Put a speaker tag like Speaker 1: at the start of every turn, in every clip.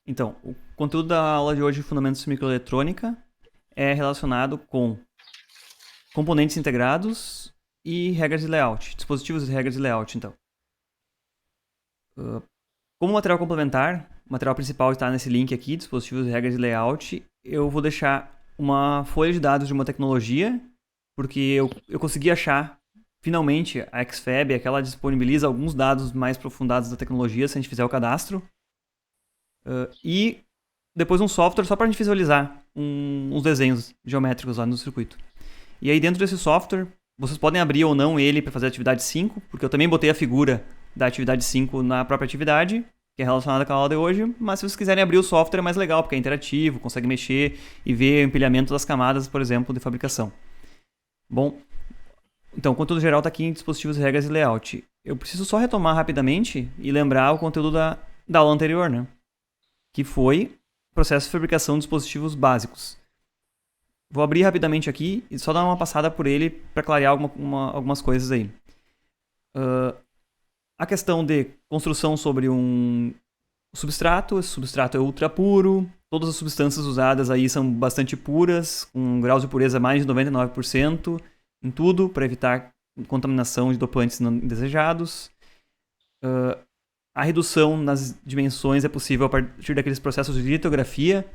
Speaker 1: Então, o conteúdo da aula de hoje, Fundamentos de Microeletrônica, é relacionado com componentes integrados e regras de layout, dispositivos e regras de layout, então. Como material complementar, o material principal está nesse link aqui, dispositivos e regras de layout, eu vou deixar uma folha de dados de uma tecnologia, porque eu consegui achar, finalmente, a XFAB, é que ela disponibiliza alguns dados mais aprofundados da tecnologia, se a gente fizer o cadastro. E depois um software só para a gente visualizar uns desenhos geométricos lá no circuito. E aí dentro desse software, vocês podem abrir ou não ele para fazer a atividade 5, porque eu também botei a figura da atividade 5 na própria atividade, que é relacionada com a aula de hoje, mas se vocês quiserem abrir o software é mais legal, porque é interativo, consegue mexer e ver o empilhamento das camadas, por exemplo, de fabricação. Bom, então o conteúdo geral está aqui em dispositivos, regras e layout. Eu preciso só retomar rapidamente e lembrar o conteúdo da aula anterior, né? Que foi processo de fabricação de dispositivos básicos. Vou abrir rapidamente aqui e só dar uma passada por ele para clarear algumas coisas aí. A questão de construção sobre um substrato, esse substrato é ultra puro, todas as substâncias usadas aí são bastante puras, com graus de pureza mais de 99% em tudo, para evitar contaminação de dopantes não indesejados. A redução nas dimensões é possível a partir daqueles processos de litografia.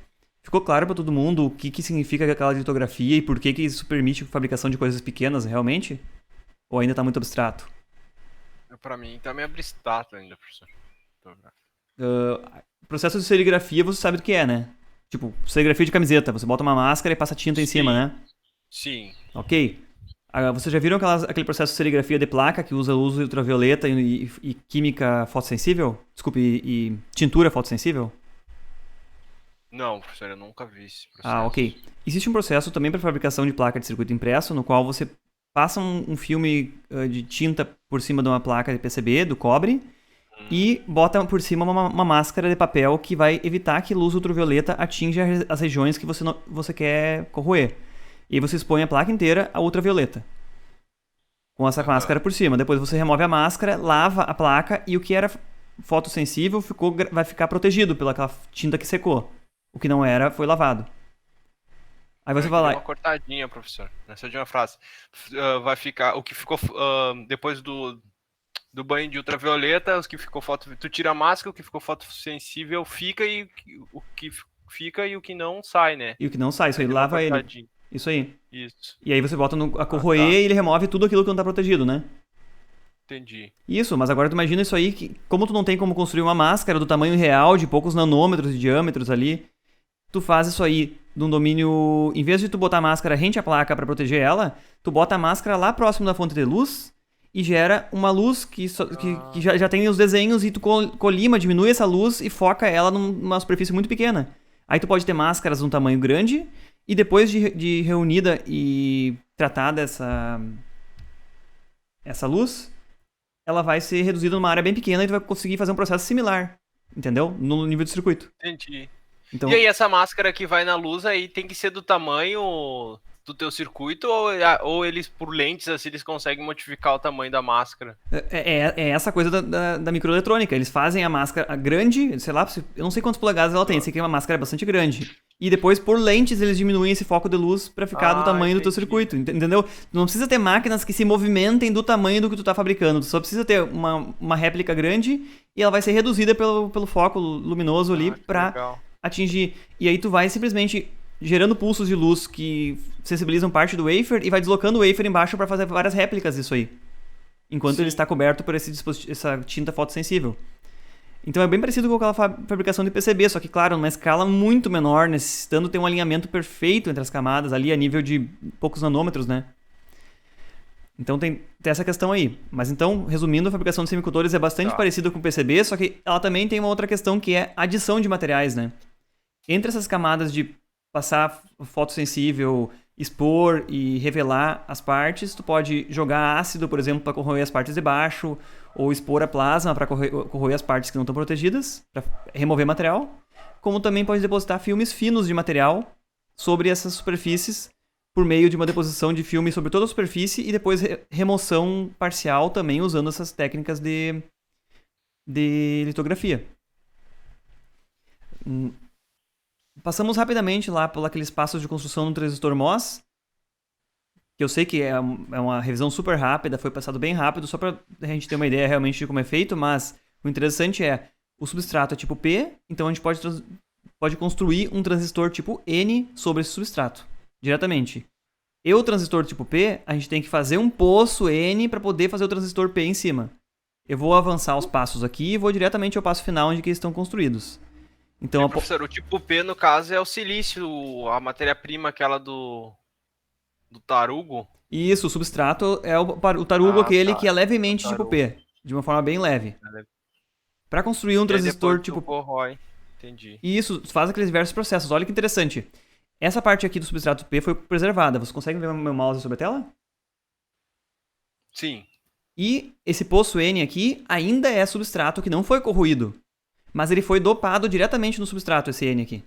Speaker 1: Ficou claro para todo mundo o que significa aquela litografia e por que isso permite a fabricação de coisas pequenas realmente? Ou ainda está muito abstrato?
Speaker 2: Para mim tá meio abstrato ainda, professor.
Speaker 1: Processo de serigrafia você sabe do que é, né? Tipo, serigrafia de camiseta. Você bota uma máscara e passa tinta em cima, né?
Speaker 2: Sim.
Speaker 1: Ok. Vocês já viram aquele processo de serigrafia de placa que usa luz ultravioleta e química fotossensível? Desculpe, e tintura fotossensível?
Speaker 2: Não, professor, eu nunca vi esse processo.
Speaker 1: Ok. Existe um processo também para fabricação de placa de circuito impresso, no qual você passa um filme de tinta por cima de uma placa de PCB, do cobre, e bota por cima uma máscara de papel que vai evitar que luz ultravioleta atinja as regiões que você quer corroer. E aí você expõe a placa inteira a ultravioleta. Com essa máscara por cima. Depois você remove a máscara, lava a placa e o que era fotossensível vai ficar protegido pelaquela tinta que secou. O que não era, foi lavado. Aí você vai lá.
Speaker 2: Uma cortadinha, professor. Nessa de uma frase. Vai ficar. O que ficou depois do banho de ultravioleta, os que ficou tu tira a máscara, o que ficou fotossensível fica e o que fica e o que não sai, né?
Speaker 1: E o que não sai, isso aí lava ele. Isso aí.
Speaker 2: Isso.
Speaker 1: E aí você bota a corroer e ele remove tudo aquilo que não tá protegido, né?
Speaker 2: Entendi.
Speaker 1: Isso, mas agora tu imagina isso aí, que como tu não tem como construir uma máscara do tamanho real, de poucos nanômetros de diâmetros ali, tu faz isso aí num domínio... Em vez de tu botar a máscara rente à placa para proteger ela, tu bota a máscara lá próximo da fonte de luz e gera uma luz que já tem os desenhos e tu colima, diminui essa luz e foca ela numa superfície muito pequena. Aí tu pode ter máscaras de um tamanho grande e depois de reunida e tratada essa luz, ela vai ser reduzida numa área bem pequena e tu vai conseguir fazer um processo similar, entendeu? No nível de circuito.
Speaker 2: Entendi.
Speaker 1: Então,
Speaker 2: e aí essa máscara que vai na luz aí tem que ser do tamanho do teu circuito ou eles, por lentes, assim, eles conseguem modificar o tamanho da máscara?
Speaker 1: É essa coisa da microeletrônica. Eles fazem a máscara grande, sei lá, eu não sei quantos polegadas ela tem, sei que é uma máscara bastante grande. E depois, por lentes, eles diminuem esse foco de luz para ficar do tamanho do teu circuito, entendeu? Tu não precisa ter máquinas que se movimentem do tamanho do que tu tá fabricando. Tu só precisa ter uma réplica grande e ela vai ser reduzida pelo foco luminoso ali para atingir. E aí tu vai simplesmente gerando pulsos de luz que sensibilizam parte do wafer e vai deslocando o wafer embaixo para fazer várias réplicas disso aí. Enquanto ele está coberto por essa tinta fotossensível. Então é bem parecido com aquela fabricação de PCB, só que, claro, numa escala muito menor, necessitando ter um alinhamento perfeito entre as camadas, ali a nível de poucos nanômetros, né? Então tem essa questão aí. Mas então, resumindo, a fabricação de semicondutores é bastante parecida com o PCB, só que ela também tem uma outra questão que é a adição de materiais, né? Entre essas camadas de passar fotossensível, expor e revelar as partes, tu pode jogar ácido, por exemplo, para corroer as partes de baixo, ou expor a plasma para corroer as partes que não estão protegidas, para remover material, como também pode depositar filmes finos de material sobre essas superfícies por meio de uma deposição de filme sobre toda a superfície e depois remoção parcial também usando essas técnicas de litografia. Passamos rapidamente lá por aqueles passos de construção no transistor MOS, que eu sei que é uma revisão super rápida, foi passado bem rápido, só para a gente ter uma ideia realmente de como é feito, mas o interessante é, o substrato é tipo P, então a gente pode construir um transistor tipo N sobre esse substrato, diretamente. E o transistor tipo P, a gente tem que fazer um poço N para poder fazer o transistor P em cima. Eu vou avançar os passos aqui e vou diretamente ao passo final onde que eles estão construídos. Então,
Speaker 2: professor, o tipo P, no caso, é o silício, a matéria-prima, aquela do tarugo.
Speaker 1: Isso, o substrato é o tarugo, aquele que é levemente tipo P, de uma forma bem leve. Para construir um transistor tipo...
Speaker 2: corrói. Entendi.
Speaker 1: E isso faz aqueles diversos processos. Olha que interessante. Essa parte aqui do substrato P foi preservada. Você consegue ver meu mouse sobre a tela?
Speaker 2: Sim.
Speaker 1: E esse poço N aqui ainda é substrato que não foi corroído. Mas ele foi dopado diretamente no substrato, esse N aqui.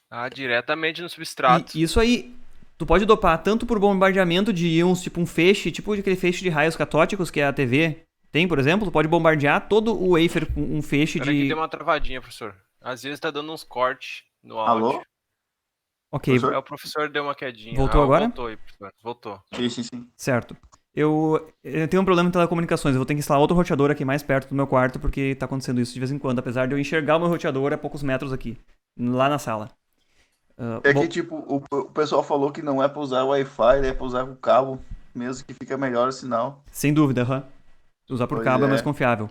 Speaker 2: Ah, diretamente no substrato.
Speaker 1: E isso aí, tu pode dopar tanto por bombardeamento de íons, tipo um feixe, tipo aquele feixe de raios catóticos que a TV tem, por exemplo. Tu pode bombardear todo o wafer com um feixe
Speaker 2: Pera
Speaker 1: de...
Speaker 2: Aqui tem uma travadinha, professor. Às vezes tá dando uns cortes no áudio.
Speaker 3: Alô?
Speaker 1: Ok.
Speaker 3: Professor?
Speaker 2: O professor deu uma quedinha.
Speaker 1: Voltou agora?
Speaker 2: Voltou aí, professor. Voltou.
Speaker 3: Sim.
Speaker 1: Certo. Eu tenho um problema em telecomunicações. Eu vou ter que instalar outro roteador aqui mais perto do meu quarto, porque tá acontecendo isso de vez em quando, apesar de eu enxergar o meu roteador a poucos metros aqui, lá na sala.
Speaker 3: Que, tipo, o pessoal falou que não é pra usar o Wi-Fi, é pra usar o cabo, mesmo que fica melhor o sinal.
Speaker 1: Sem dúvida, usar por cabo é mais confiável.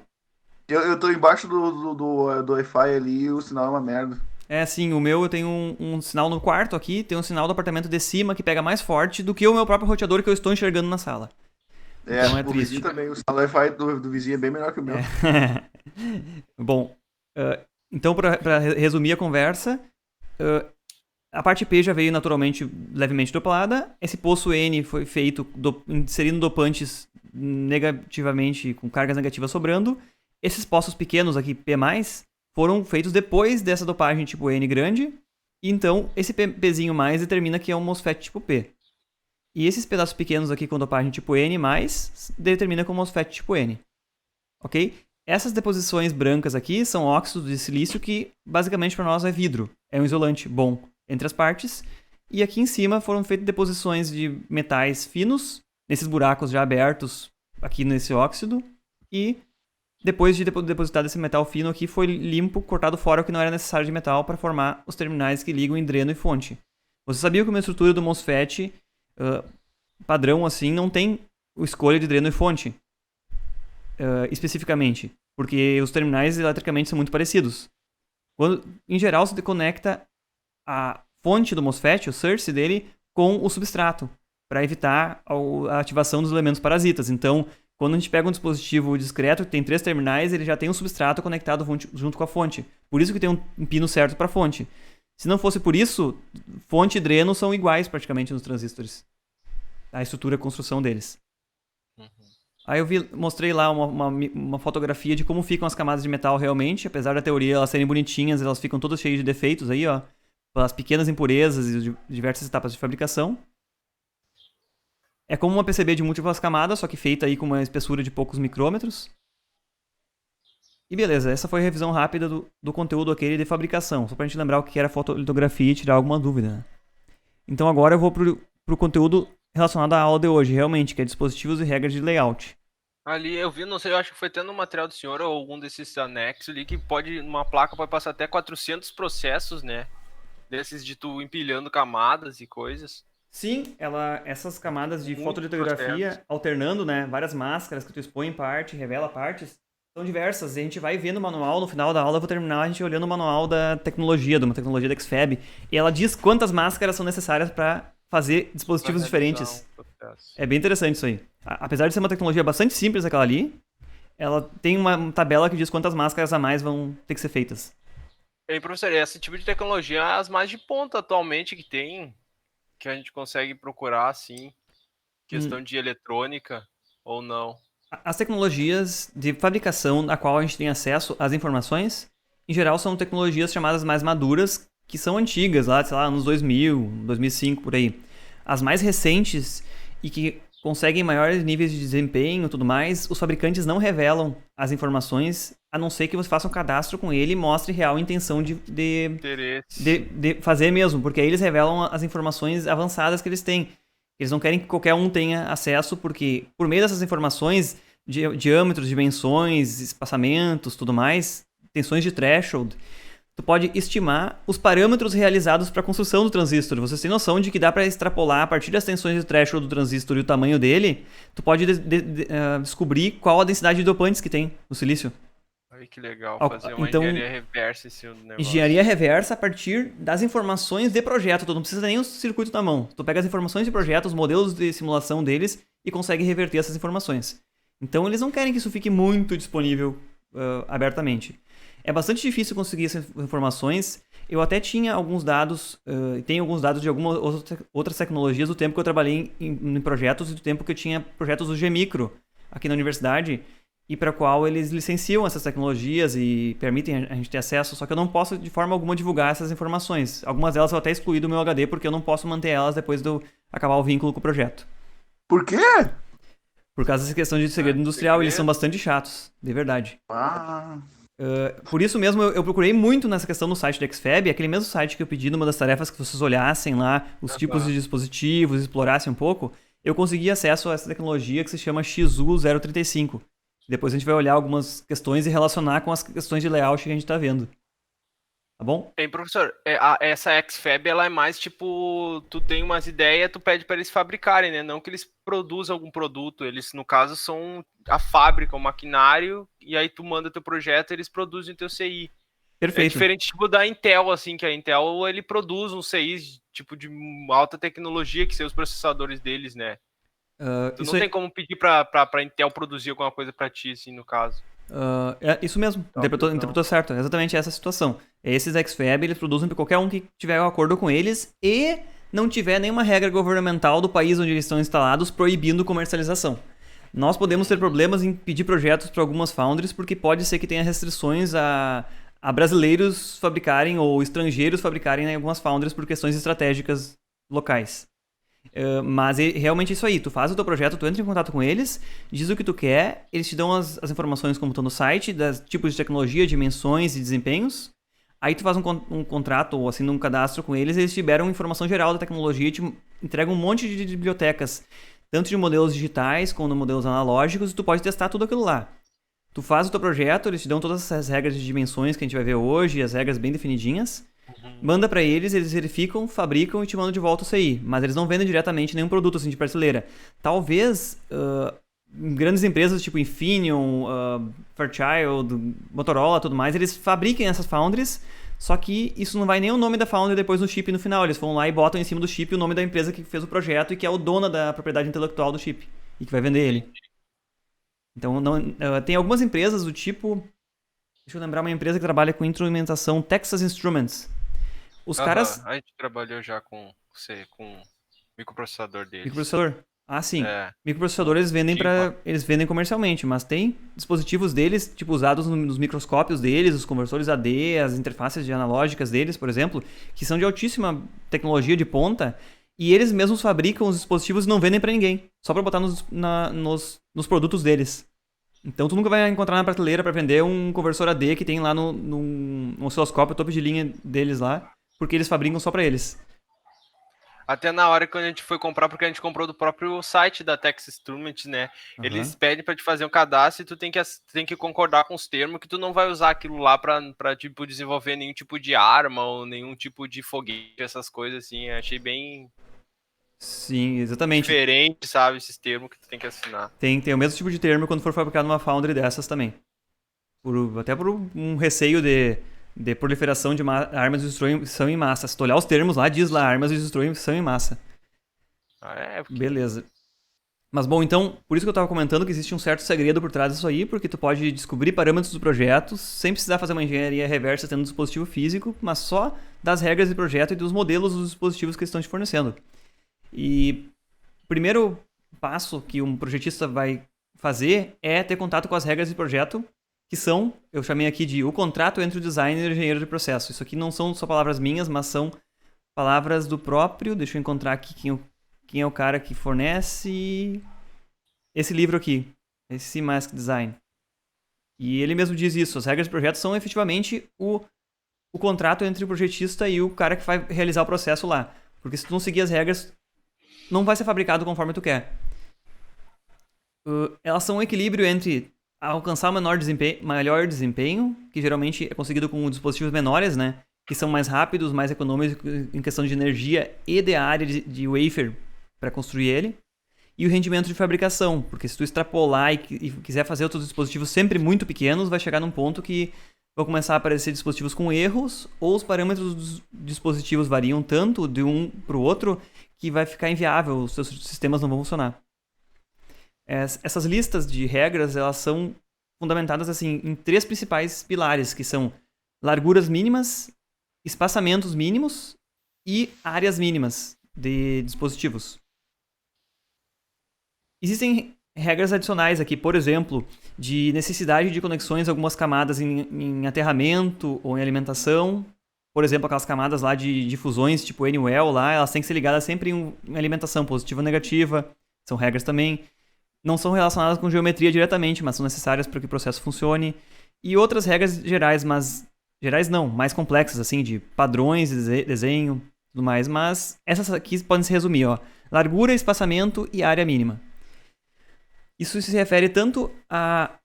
Speaker 3: Eu tô embaixo do Wi-Fi ali e o sinal é uma merda.
Speaker 1: É, sim, o meu eu tenho um sinal no quarto aqui, tem um sinal do apartamento de cima que pega mais forte do que o meu próprio roteador que eu estou enxergando na sala. Então é triste.
Speaker 3: Vizinho também, o sinal do Wi-Fi do vizinho é bem melhor que o meu.
Speaker 1: Bom, então para resumir a conversa, a parte P já veio naturalmente levemente dopada. Esse poço N foi feito inserindo dopantes negativamente, com cargas negativas sobrando. Esses poços pequenos aqui, P+, foram feitos depois dessa dopagem tipo N grande. Então, esse Pzinho mais determina que é um MOSFET tipo P. E esses pedaços pequenos aqui com dopagem tipo N+, determina como MOSFET tipo N. Ok? Essas deposições brancas aqui são óxidos de silício que, basicamente, para nós é vidro. É um isolante bom entre as partes. E aqui em cima foram feitas deposições de metais finos, nesses buracos já abertos aqui nesse óxido. E depois de depositar esse metal fino aqui, foi limpo, cortado fora o que não era necessário de metal para formar os terminais que ligam em dreno e fonte. Você sabia que uma estrutura do MOSFET padrão assim não tem escolha de dreno e fonte? Especificamente. Porque os terminais eletricamente são muito parecidos. Em geral, se conecta a fonte do MOSFET, o source dele, com o substrato, para evitar a ativação dos elementos parasitas. Então, quando a gente pega um dispositivo discreto que tem 3 terminais, ele já tem um substrato conectado junto com a fonte. Por isso que tem um pino certo para a fonte. Se não fosse por isso, fonte e dreno são iguais praticamente nos transistores. A estrutura e a construção deles. Aí eu mostrei lá uma fotografia de como ficam as camadas de metal realmente. Apesar da teoria elas serem bonitinhas, elas ficam todas cheias de defeitos aí, ó. Pelas pequenas impurezas e diversas etapas de fabricação. É como uma PCB de múltiplas camadas, só que feita aí com uma espessura de poucos micrômetros. E beleza, essa foi a revisão rápida do conteúdo aquele de fabricação. Só pra gente lembrar o que era fotolitografia e tirar alguma dúvida. Então agora eu vou pro conteúdo relacionado à aula de hoje, realmente, que é dispositivos e regras de layout.
Speaker 2: Ali eu vi, não sei, eu acho que foi tendo no material do senhor ou algum desses anexos ali que uma placa pode passar até 400 processos, né? Desses de tu empilhando camadas e coisas.
Speaker 1: Sim, essas camadas de fotolitografia, alternando, né, várias máscaras que tu expõe em parte, revela partes, são diversas. E a gente vai ver no manual, no final da aula eu vou terminar a gente olhando o manual da tecnologia, de uma tecnologia da XFAB, e ela diz quantas máscaras são necessárias para fazer dispositivos diferentes. É bem interessante isso aí. Apesar de ser uma tecnologia bastante simples aquela ali, ela tem uma tabela que diz quantas máscaras a mais vão ter que ser feitas.
Speaker 2: E aí, professor, esse tipo de tecnologia é as mais de ponta atualmente que tem, que a gente consegue procurar, assim, questão de eletrônica ou não?
Speaker 1: As tecnologias de fabricação a qual a gente tem acesso às informações, em geral, são tecnologias chamadas mais maduras, que são antigas, lá, sei lá, anos 2000, 2005, por aí. As mais recentes e que conseguem maiores níveis de desempenho e tudo mais, os fabricantes não revelam as informações a não ser que você faça um cadastro com ele e mostre real intenção de fazer mesmo, porque aí eles revelam as informações avançadas que eles têm. Eles não querem que qualquer um tenha acesso, porque por meio dessas informações, diâmetros, dimensões, espaçamentos, tudo mais, tensões de threshold, tu pode estimar os parâmetros realizados para a construção do transistor. Você tem noção de que dá para extrapolar a partir das tensões de threshold do transistor e o tamanho dele, tu pode descobrir qual a densidade de dopantes que tem no silício.
Speaker 2: Ai, que legal, fazer uma engenharia reversa esse negócio.
Speaker 1: Engenharia reversa a partir das informações de projeto. Tu não precisa nem o circuito na mão. Tu pega as informações de projeto, os modelos de simulação deles e consegue reverter essas informações. Então eles não querem que isso fique muito disponível abertamente. É bastante difícil conseguir essas informações. Eu até tinha alguns dados, tenho alguns dados de algumas outras tecnologias do tempo que eu trabalhei em projetos e do tempo que eu tinha projetos do G-Micro aqui na universidade, e para qual eles licenciam essas tecnologias e permitem a gente ter acesso, só que eu não posso de forma alguma divulgar essas informações. Algumas delas eu até excluí do meu HD porque eu não posso manter elas depois de eu acabar o vínculo com o projeto.
Speaker 3: Por quê?
Speaker 1: Por causa dessa questão de segredo industrial, eles são bastante chatos, de verdade. Por isso mesmo eu procurei muito nessa questão no site do XFAB, aquele mesmo site que eu pedi numa das tarefas que vocês olhassem lá os tipos de dispositivos, explorassem um pouco, eu consegui acesso a essa tecnologia que se chama XU035. Depois a gente vai olhar algumas questões e relacionar com as questões de layout que a gente está vendo. Tá bom?
Speaker 2: Bem, professor, essa XFAB, ela é mais tipo, tu tem umas ideias, tu pede para eles fabricarem, né? Não que eles produzam algum produto, eles, no caso, são a fábrica, o maquinário, e aí tu manda teu projeto e eles produzem teu CI.
Speaker 1: Perfeito.
Speaker 2: É diferente, tipo, da Intel, assim, que a Intel, ele produz uns CIs, tipo, de alta tecnologia, que são os processadores deles, né? Tu não tem como pedir pra Intel produzir alguma coisa pra ti, assim, no caso.
Speaker 1: Isso mesmo, interpretou certo, é exatamente essa situação. Esses XFAB, eles produzem para qualquer um que tiver um acordo com eles e não tiver nenhuma regra governamental do país onde eles estão instalados proibindo comercialização. Nós podemos ter problemas em pedir projetos para algumas foundries porque pode ser que tenha restrições a brasileiros fabricarem ou estrangeiros fabricarem em algumas foundries por questões estratégicas locais. Mas realmente é isso aí, tu faz o teu projeto, tu entra em contato com eles, diz o que tu quer, eles te dão as informações como estão no site, dos tipos de tecnologia, dimensões e desempenhos. Aí tu faz um contrato ou assina um cadastro com eles, eles te liberam informação geral da tecnologia e te entregam um monte de bibliotecas, tanto de modelos digitais como de modelos analógicos, e tu pode testar tudo aquilo lá. Tu faz o teu projeto, eles te dão todas essas regras de dimensões que a gente vai ver hoje, as regras bem definidinhas. Manda pra eles verificam, fabricam e te mandam de volta o CI. Mas eles não vendem diretamente nenhum produto assim de prateleira. Talvez grandes empresas tipo Infineon, Fairchild, Motorola, tudo mais, eles fabriquem essas foundries, só que isso não vai nem o nome da foundry depois no chip no final. Eles vão lá e botam em cima do chip o nome da empresa que fez o projeto e que é o dono da propriedade intelectual do chip e que vai vender ele. Então tem algumas empresas do tipo... Deixa eu lembrar uma empresa que trabalha com instrumentação, Texas Instruments. Os caras...
Speaker 2: A gente trabalhou já com microprocessador deles.
Speaker 1: Microprocessador? Ah, sim. Microprocessador eles vendem comercialmente, mas tem dispositivos deles, tipo, usados nos microscópios deles, os conversores AD, as interfaces de analógicas deles, por exemplo, que são de altíssima tecnologia de ponta, e eles mesmos fabricam os dispositivos e não vendem pra ninguém, só pra botar nos produtos deles. Então tu nunca vai encontrar na prateleira para vender um conversor AD que tem lá no osciloscópio, topo de linha deles lá, porque eles fabricam só para eles.
Speaker 2: Até na hora que a gente foi comprar, porque a gente comprou do próprio site da Texas Instruments, né? Uhum. Eles pedem para te fazer um cadastro e tu tem que concordar com os termos que tu não vai usar aquilo lá para tipo, desenvolver nenhum tipo de arma ou nenhum tipo de foguete, essas coisas assim. Eu achei bem...
Speaker 1: Sim, exatamente.
Speaker 2: Diferente, sabe, esses termos que tu tem que assinar.
Speaker 1: Tem o mesmo tipo de termo quando for fabricado numa foundry dessas também. Até por um receio de proliferação de armas de destruição em massa. Se tu olhar os termos lá, diz lá, armas de destruição em massa. Beleza. Mas bom, então, por isso que eu estava comentando que existe um certo segredo por trás disso aí, porque tu pode descobrir parâmetros do projeto sem precisar fazer uma engenharia reversa tendo um dispositivo físico, mas só das regras do projeto e dos modelos dos dispositivos que eles estão te fornecendo. E o primeiro passo que um projetista vai fazer é ter contato com as regras de projeto, que são, eu chamei aqui de o contrato entre o designer e o engenheiro de processo. Isso aqui não são só palavras minhas, mas são palavras do próprio... Deixa eu encontrar aqui quem é o cara que fornece esse livro aqui, esse C-Mask Design. E ele mesmo diz isso, as regras de projeto são efetivamente o contrato entre o projetista e o cara que vai realizar o processo lá. Porque se tu não seguir as regras, não vai ser fabricado conforme tu quer. Elas são um equilíbrio entre alcançar maior desempenho, que geralmente é conseguido com dispositivos menores, né? Que são mais rápidos, mais econômicos em questão de energia e de área de wafer para construir ele. E o rendimento de fabricação, porque se tu extrapolar e quiser fazer outros dispositivos sempre muito pequenos, vai chegar num ponto que vão começar a aparecer dispositivos com erros, ou os parâmetros dos dispositivos variam tanto de um para o outro que vai ficar inviável, os seus sistemas não vão funcionar. Essas listas de regras, elas são fundamentadas assim em 3 principais pilares, que são larguras mínimas, espaçamentos mínimos e áreas mínimas de dispositivos. Existem regras adicionais aqui, por exemplo, de necessidade de conexões a algumas camadas em aterramento ou em alimentação. Por exemplo, aquelas camadas lá de fusões, tipo N-Well lá, elas têm que ser ligadas sempre em alimentação positiva ou negativa. São regras também. Não são relacionadas com geometria diretamente, mas são necessárias para que o processo funcione. E outras regras gerais, mas... Gerais não, mais complexas, assim, de padrões, desenho, tudo mais. Mas essas aqui podem se resumir, ó. Largura, espaçamento e área mínima. Isso se refere tanto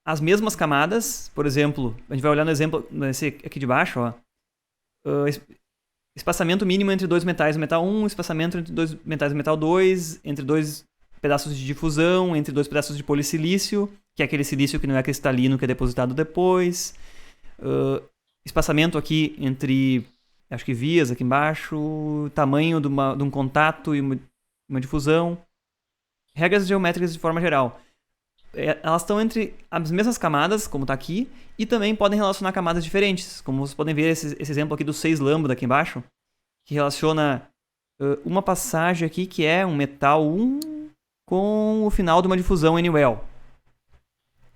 Speaker 1: às mesmas camadas, por exemplo, a gente vai olhar no exemplo, nesse aqui de baixo, ó. Espaçamento mínimo entre 2 metais do metal 1, espaçamento entre 2 metais do metal 2, entre 2 pedaços de difusão, entre 2 pedaços de polissilício, que é aquele silício que não é cristalino, que é depositado depois. Espaçamento aqui entre, acho que vias aqui embaixo, tamanho de um contato e uma difusão. Regras geométricas de forma geral. Elas estão entre as mesmas camadas, como está aqui, e também podem relacionar camadas diferentes, como vocês podem ver esse exemplo aqui do 6 lambda aqui embaixo, que relaciona uma passagem aqui que é um metal 1 com o final de uma difusão N-Well.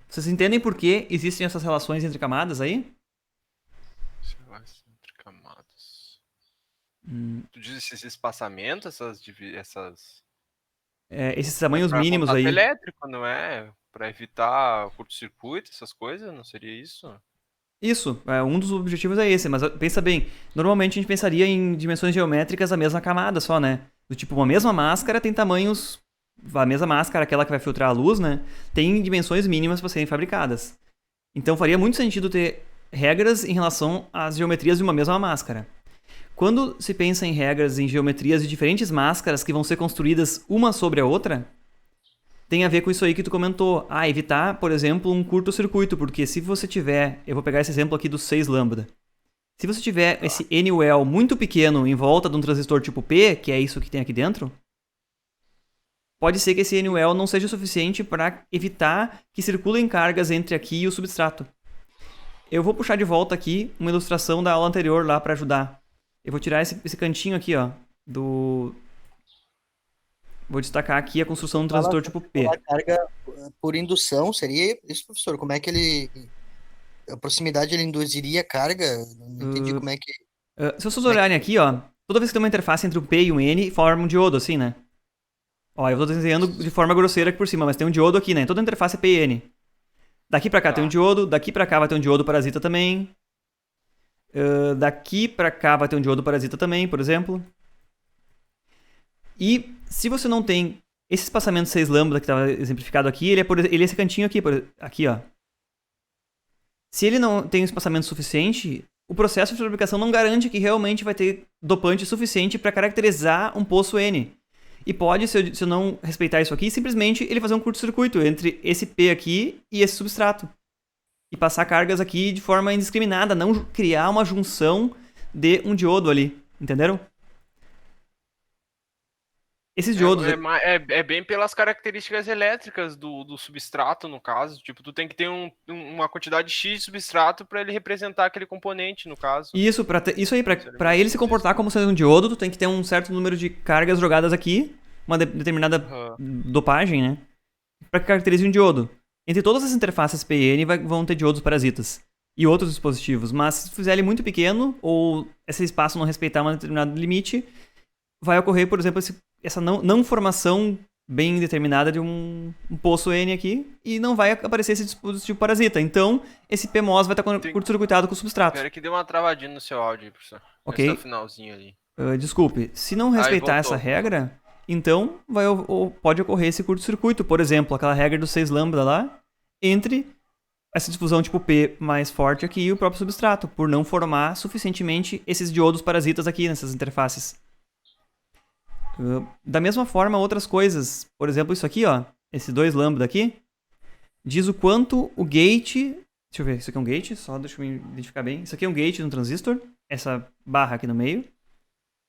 Speaker 1: Vocês entendem por que existem essas relações entre camadas aí?
Speaker 2: Entre camadas. Tu diz esses espaçamentos,
Speaker 1: esses tamanhos mínimos aí.
Speaker 2: Elétrico, não é? Para evitar curto-circuito, essas coisas, não seria isso?
Speaker 1: Isso, um dos objetivos é esse, mas pensa bem, normalmente a gente pensaria em dimensões geométricas da mesma camada só, né? Do tipo, uma mesma máscara tem tamanhos, a mesma máscara, aquela que vai filtrar a luz, né? Tem dimensões mínimas para serem fabricadas. Então faria muito sentido ter regras em relação às geometrias de uma mesma máscara. Quando se pensa em regras em geometrias de diferentes máscaras que vão ser construídas uma sobre a outra, tem a ver com isso aí que tu comentou. Evitar, por exemplo, um curto-circuito, porque se você tiver... Eu vou pegar esse exemplo aqui do 6 lambda. Se você tiver esse N-Well muito pequeno em volta de um transistor tipo P, que é isso que tem aqui dentro, pode ser que esse N-Well não seja suficiente para evitar que circulem cargas entre aqui e o substrato. Eu vou puxar de volta aqui uma ilustração da aula anterior lá para ajudar. Eu vou tirar esse cantinho aqui, ó, Vou destacar aqui a construção do transistor tipo P.
Speaker 4: A carga por indução seria isso, professor? Como é que a proximidade ele induziria a carga? Não entendi como é que...
Speaker 1: se vocês olharem aqui, ó, toda vez que tem uma interface entre um P e um N, forma um diodo, assim, né? Ó, eu vou desenhando de forma grosseira aqui por cima, mas tem um diodo aqui, né? Toda interface é P e N. Daqui pra cá tem um diodo, daqui pra cá vai ter um diodo parasita também. Daqui pra cá vai ter um diodo parasita também, por exemplo. E se você não tem esse espaçamento 6 lambda que estava exemplificado aqui, ele é esse cantinho aqui, ó. Se ele não tem um espaçamento suficiente, o processo de fabricação não garante que realmente vai ter dopante suficiente para caracterizar um poço N. E pode, se eu não respeitar isso aqui, simplesmente ele fazer um curto-circuito entre esse P aqui e esse substrato. E passar cargas aqui de forma indiscriminada, não criar uma junção de um diodo ali. Entenderam? Esses diodos...
Speaker 2: É bem pelas características elétricas do substrato, no caso. Tipo, tu tem que ter uma quantidade X de substrato para ele representar aquele componente, no caso.
Speaker 1: Isso, para ele se comportar como sendo um diodo, tu tem que ter um certo número de cargas jogadas aqui, uma determinada dopagem, né? Para que caracterize um diodo. Entre todas as interfaces P e N vão ter diodos parasitas e outros dispositivos, mas se fizer ele muito pequeno ou esse espaço não respeitar um determinado limite, vai ocorrer, por exemplo, essa não formação bem determinada de um poço N aqui e não vai aparecer esse dispositivo parasita. Então, esse PMOS vai estar curto-circuitado com o substrato.
Speaker 2: Espera que deu uma travadinha no seu áudio aí, professor.
Speaker 1: Ok.
Speaker 2: Esse finalzinho ali.
Speaker 1: Desculpe, se não respeitar essa regra, então pode ocorrer esse curto-circuito. Por exemplo, aquela regra dos 6 lambda lá, entre essa difusão tipo P mais forte aqui e o próprio substrato, por não formar suficientemente esses diodos parasitas aqui nessas interfaces. Da mesma forma, outras coisas, por exemplo, isso aqui, ó, esse 2 lambda aqui, diz o quanto o gate, deixa eu ver, isso aqui é um gate, só deixa eu me identificar bem, isso aqui é um gate no transistor, essa barra aqui no meio,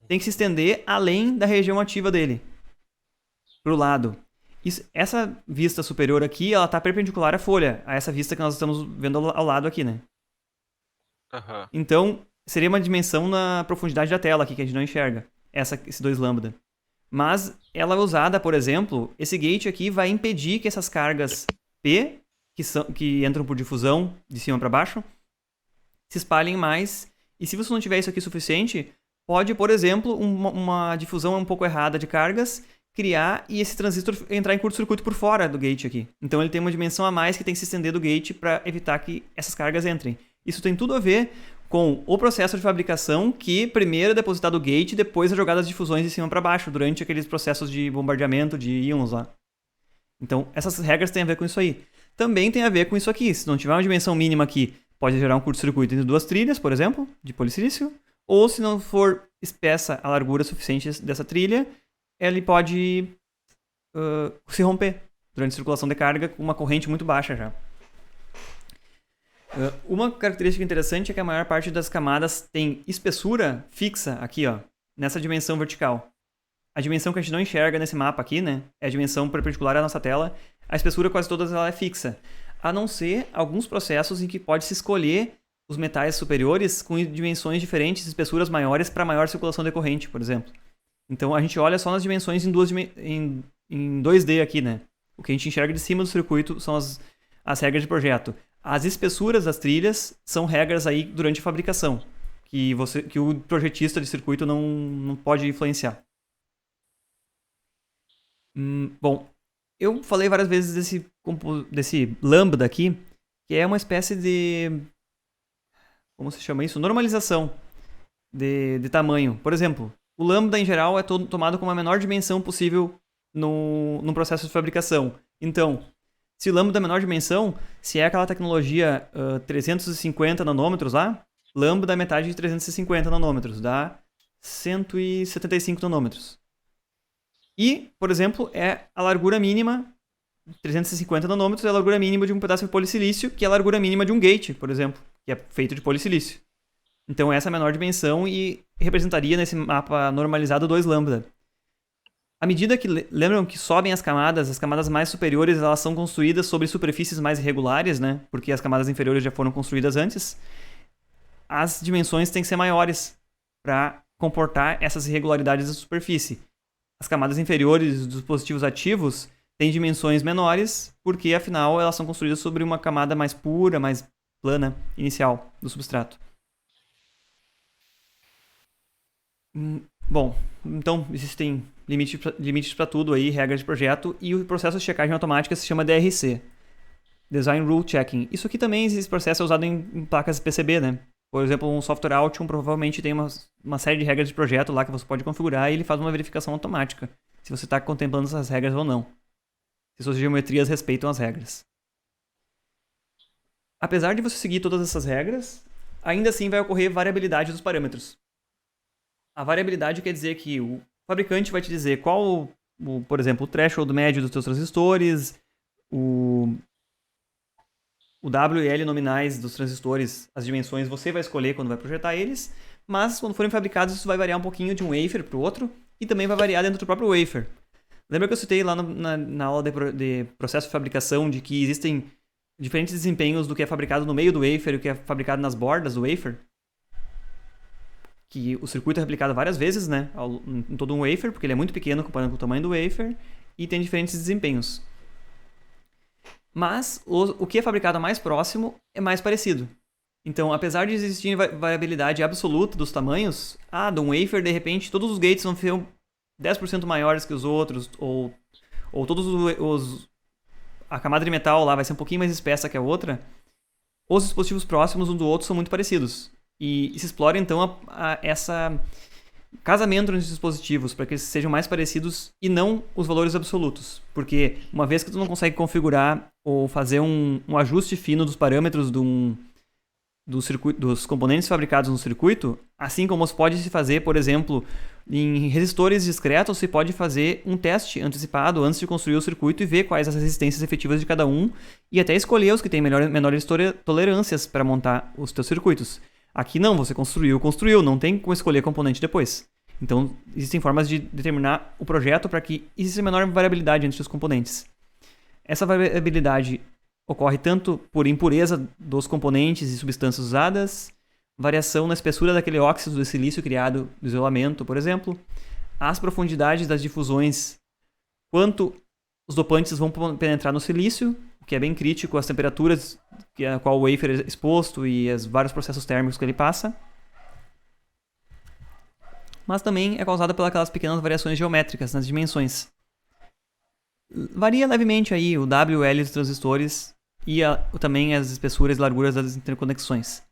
Speaker 1: tem que se estender além da região ativa dele, pro lado. Essa vista superior aqui, ela tá perpendicular à folha, a essa vista que nós estamos vendo ao lado aqui, né?
Speaker 2: Uhum.
Speaker 1: Então, seria uma dimensão na profundidade da tela aqui, que a gente não enxerga, esse 2 lambda. Mas ela é usada, por exemplo, esse gate aqui vai impedir que essas cargas P, que entram por difusão de cima para baixo, se espalhem mais. E se você não tiver isso aqui suficiente, pode, por exemplo, uma difusão um pouco errada de cargas criar e esse transistor entrar em curto-circuito por fora do gate aqui. Então ele tem uma dimensão a mais que tem que se estender do gate para evitar que essas cargas entrem. Isso tem tudo a ver com o processo de fabricação que primeiro é depositado o gate e depois é jogado as difusões de cima para baixo durante aqueles processos de bombardeamento de íons lá. Então essas regras têm a ver com isso aí. Também tem a ver com isso aqui. Se não tiver uma dimensão mínima aqui, pode gerar um curto-circuito entre 2 trilhas, por exemplo, de polissilício. Ou se não for espessa a largura suficiente dessa trilha, ele pode se romper durante a circulação de carga com uma corrente muito baixa já. Uma característica interessante é que a maior parte das camadas tem espessura fixa aqui, ó, nessa dimensão vertical. A dimensão que a gente não enxerga nesse mapa aqui, né, é a dimensão perpendicular à nossa tela. A espessura quase toda ela é fixa, a não ser alguns processos em que pode se escolher os metais superiores com dimensões diferentes, espessuras maiores para maior circulação de corrente, por exemplo. Então a gente olha só nas dimensões em 2D aqui, né? O que a gente enxerga de cima do circuito são as regras de projeto. As espessuras das trilhas são regras aí durante a fabricação, que o projetista de circuito não pode influenciar. Bom, eu falei várias vezes desse lambda aqui, que é uma espécie de... como se chama isso? Normalização de tamanho. Por exemplo, o lambda, em geral, é tomado como a menor dimensão possível no processo de fabricação. Então, se o lambda é a menor dimensão, se é aquela tecnologia 350 nanômetros lá, lambda é metade de 350 nanômetros, dá 175 nanômetros. E, por exemplo, é a largura mínima, 350 nanômetros, é a largura mínima de um pedaço de polissilício, que é a largura mínima de um gate, por exemplo, que é feito de polissilício. Então essa é a menor dimensão e representaria nesse mapa normalizado 2 lambda. À medida que, lembram que sobem as camadas mais superiores elas são construídas sobre superfícies mais irregulares, né? Porque as camadas inferiores já foram construídas antes. As dimensões têm que ser maiores para comportar essas irregularidades da superfície. As camadas inferiores dos dispositivos ativos têm dimensões menores, porque afinal elas são construídas sobre uma camada mais pura, mais plana, inicial do substrato. Bom, então existem limites para tudo aí, regras de projeto, e o processo de checagem automática se chama DRC, Design Rule Checking. Isso aqui também, esse processo é usado em placas PCB, né? Por exemplo, um software Altium provavelmente tem uma série de regras de projeto lá que você pode configurar e ele faz uma verificação automática, se você está contemplando essas regras ou não. Se suas geometrias respeitam as regras. Apesar de você seguir todas essas regras, ainda assim vai ocorrer variabilidade dos parâmetros. A variabilidade quer dizer que o fabricante vai te dizer qual, por exemplo, o threshold médio dos seus transistores, o W e L nominais dos transistores, as dimensões você vai escolher quando vai projetar eles, mas quando forem fabricados isso vai variar um pouquinho de um wafer para o outro e também vai variar dentro do próprio wafer. Lembra que eu citei lá na aula de processo de fabricação de que existem diferentes desempenhos do que é fabricado no meio do wafer e o que é fabricado nas bordas do wafer? Que o circuito é replicado várias vezes, né, em todo um wafer, porque ele é muito pequeno comparado com o tamanho do wafer, e tem diferentes desempenhos. Mas o que é fabricado mais próximo é mais parecido. Então, apesar de existir variabilidade absoluta dos tamanhos, de um wafer, de repente, todos os gates vão ser 10% maiores que os outros, ou ou a camada de metal lá vai ser um pouquinho mais espessa que a outra, os dispositivos próximos um do outro são muito parecidos. E se explora, então, essa casamento entre os dispositivos para que eles sejam mais parecidos e não os valores absolutos. Porque uma vez que tu não consegue configurar ou fazer um ajuste fino dos parâmetros dos componentes fabricados no circuito, assim como se pode se fazer, por exemplo, em resistores discretos, se pode fazer um teste antecipado antes de construir o circuito e ver quais as resistências efetivas de cada um e até escolher os que têm menores tolerâncias para montar os teus circuitos. Aqui não, você construiu, não tem como escolher componente depois. Então, existem formas de determinar o projeto para que exista menor variabilidade entre os componentes. Essa variabilidade ocorre tanto por impureza dos componentes e substâncias usadas, variação na espessura daquele óxido de silício criado do isolamento, por exemplo, as profundidades das difusões, quanto os dopantes vão penetrar no silício, o que é bem crítico, as temperaturas a qual o wafer é exposto e os vários processos térmicos que ele passa. Mas também é causada pelas pequenas variações geométricas nas dimensões. Varia levemente aí o W e L dos transistores e também as espessuras e larguras das interconexões.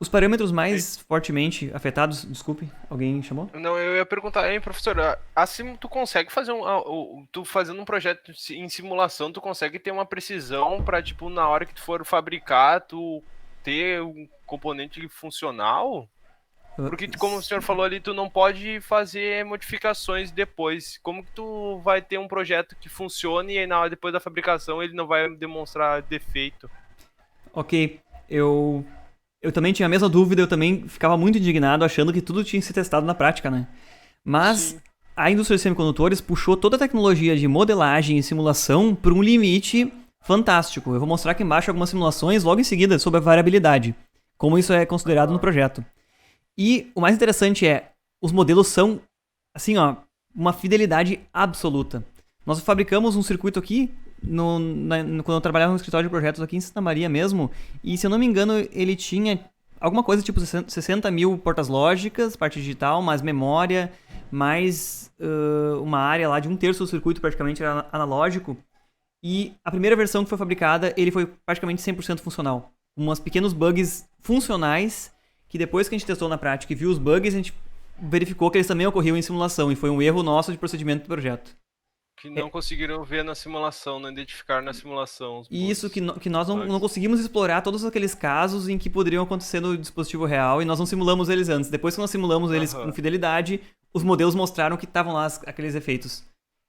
Speaker 1: Os parâmetros mais fortemente afetados... Desculpe, alguém chamou?
Speaker 2: Não, eu ia perguntar, hein, professor, assim tu consegue fazer tu fazendo um projeto em simulação, tu consegue ter uma precisão para, tipo, na hora que tu for fabricar, tu ter um componente funcional? Porque, como o senhor falou ali, tu não pode fazer modificações depois. Como que tu vai ter um projeto que funcione e aí, na hora depois da fabricação, ele não vai demonstrar defeito?
Speaker 1: Ok, eu também tinha a mesma dúvida, eu também ficava muito indignado achando que tudo tinha que ser testado na prática, né? Mas sim, a indústria de semicondutores puxou toda a tecnologia de modelagem e simulação para um limite fantástico. Eu vou mostrar aqui embaixo algumas simulações logo em seguida sobre a variabilidade, como isso é considerado no projeto. E o mais interessante é, os modelos são, assim, ó, uma fidelidade absoluta. Nós fabricamos um circuito aqui, quando eu trabalhava no escritório de projetos aqui em Santa Maria mesmo, e se eu não me engano, ele tinha alguma coisa tipo 60 mil portas lógicas, parte digital, mais memória, mais uma área lá de 1/3 do circuito praticamente era analógico. E a primeira versão que foi fabricada, ele foi praticamente 100% funcional. Umas pequenos bugs funcionais, que depois que a gente testou na prática e viu os bugs, a gente verificou que eles também ocorriam em simulação, e foi um erro nosso de procedimento do projeto.
Speaker 2: Que não conseguiram ver na simulação, não identificar na simulação.
Speaker 1: E isso que nós não conseguimos explorar todos aqueles casos em que poderiam acontecer no dispositivo real, e nós não simulamos eles antes. Depois que nós simulamos eles com fidelidade, os modelos mostraram que estavam lá aqueles efeitos.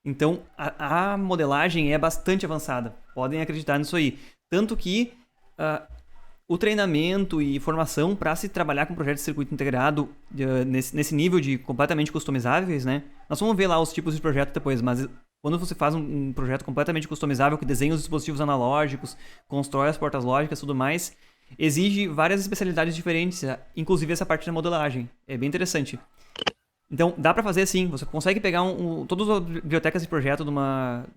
Speaker 1: Então, a modelagem é bastante avançada. Podem acreditar nisso aí. Tanto que o treinamento e formação para se trabalhar com projeto de circuito integrado nesse nível de completamente customizáveis, né? Nós vamos ver lá os tipos de projeto depois, mas quando você faz um projeto completamente customizável, que desenha os dispositivos analógicos, constrói as portas lógicas e tudo mais, exige várias especialidades diferentes, inclusive essa parte da modelagem. É bem interessante. Então, dá para fazer assim. Você consegue pegar todas as bibliotecas de projeto de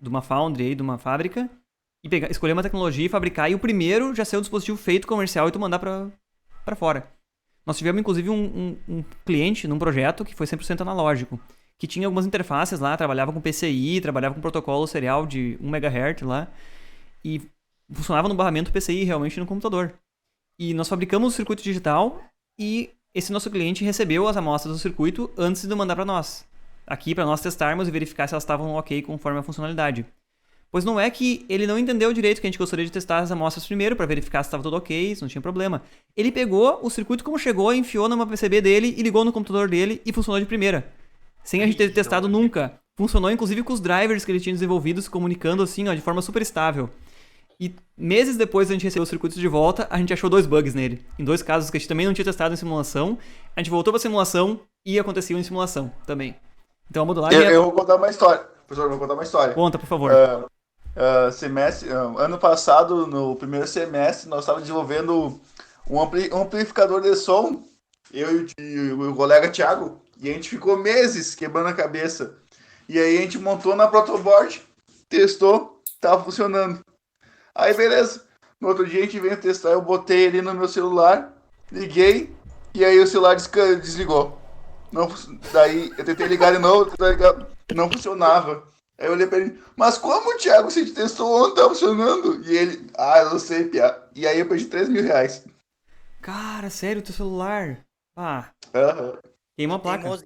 Speaker 1: uma foundry, aí, de uma fábrica, e escolher uma tecnologia e fabricar, e o primeiro já ser o dispositivo feito comercial e tu mandar para fora. Nós tivemos, inclusive, um cliente num projeto que foi 100% analógico, que tinha algumas interfaces lá, trabalhava com PCI, trabalhava com protocolo serial de 1 MHz lá, e funcionava no barramento PCI realmente no computador. E nós fabricamos o circuito digital, e esse nosso cliente recebeu as amostras do circuito antes de mandar para nós. Aqui, para nós testarmos e verificar se elas estavam ok conforme a funcionalidade. Pois não é que ele não entendeu direito que a gente gostaria de testar as amostras primeiro para verificar se estava tudo ok, se não tinha problema. Ele pegou o circuito como chegou, enfiou numa PCB dele e ligou no computador dele e funcionou de primeira. Sem a gente ter testado nunca. Funcionou inclusive com os drivers que ele tinha desenvolvido se comunicando assim, ó, de forma super estável. E meses depois da gente receber os circuitos de volta, a gente achou 2 bugs nele. Em 2 casos que a gente também não tinha testado em simulação. A gente voltou para a simulação e aconteceu em simulação também. Então a modelagem...
Speaker 3: Eu vou contar uma história. Professor, eu vou contar uma história.
Speaker 1: Conta, por favor.
Speaker 3: Ano passado, no primeiro semestre, nós estávamos desenvolvendo um amplificador de som, eu e o colega Thiago, e a gente ficou meses quebrando a cabeça. E aí a gente montou na protoboard, testou, estava funcionando. Aí beleza, no outro dia a gente veio testar, eu botei ele no meu celular, liguei, e aí o celular desligou. Não, daí eu tentei ligar de novo, não funcionava. Aí eu olhei pra ele, mas como, Thiago, você testou ontem, tá funcionando? E ele, eu não sei, Pia. E aí eu perdi 3 mil reais.
Speaker 1: Cara, sério, teu celular. Ah,
Speaker 3: Aham.
Speaker 1: queima a placa.
Speaker 4: Teimoso.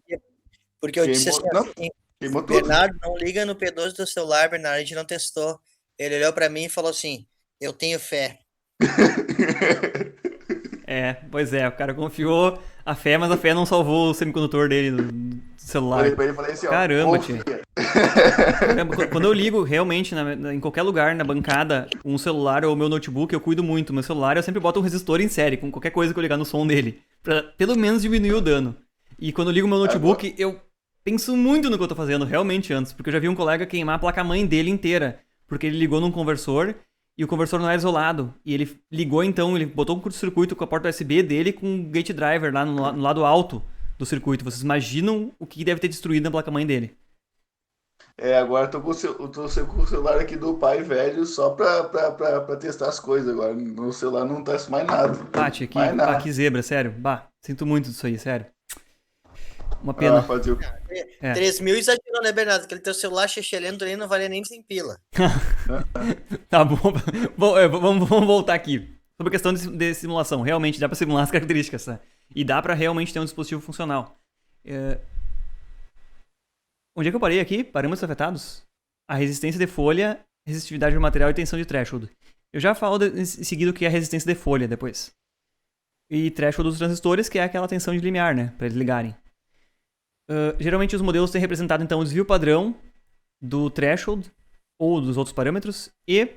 Speaker 4: Porque eu disse assim,
Speaker 3: Queimou, não,
Speaker 4: assim,
Speaker 3: queimou tudo.
Speaker 4: Bernardo, não liga no P12 do celular, Bernardo, a gente não testou. Ele olhou pra mim e falou assim, eu tenho fé.
Speaker 1: É, pois é, o cara confiou a fé, mas a fé não salvou o semicondutor dele do celular.
Speaker 3: Falei pra ele, falei assim, ó.
Speaker 1: Caramba,
Speaker 3: confia.
Speaker 1: tio. Caramba, quando eu ligo realmente em qualquer lugar, na bancada, um celular ou meu notebook, eu cuido muito. Meu celular eu sempre boto um resistor em série, com qualquer coisa que eu ligar no som dele, pra pelo menos diminuir o dano. E quando eu ligo meu notebook, eu penso muito no que eu tô fazendo, realmente, antes. Porque eu já vi um colega queimar a placa-mãe dele inteira, porque ele ligou num conversor e o conversor não era isolado. E ele ligou então, ele botou um curto-circuito com a porta USB dele com um gate driver lá no lado alto do circuito. Vocês imaginam o que deve ter destruído na placa-mãe dele?
Speaker 3: Agora eu tô com o celular aqui do pai velho só pra testar as coisas agora. No celular não testo mais nada.
Speaker 1: Bate aqui,
Speaker 3: Mais nada.
Speaker 1: que zebra, sério. Bah, sinto muito disso aí, sério. Uma pena.
Speaker 3: Fazer o...
Speaker 4: 3 mil exagerou, né, Bernardo? Aquele teu celular lento ali não valia nem 100 pila.
Speaker 1: Tá bom. Vamos voltar aqui. Sobre a questão de simulação. Realmente dá pra simular as características, tá? E dá pra realmente ter um dispositivo funcional. Onde é que eu parei aqui? Parâmetros afetados? A resistência de folha, resistividade do material e tensão de threshold. Eu já falo em seguida o que é a resistência de folha depois. E threshold dos transistores, que é aquela tensão de limiar, né? Pra eles ligarem. Geralmente os modelos têm representado então o desvio padrão do threshold ou dos outros parâmetros e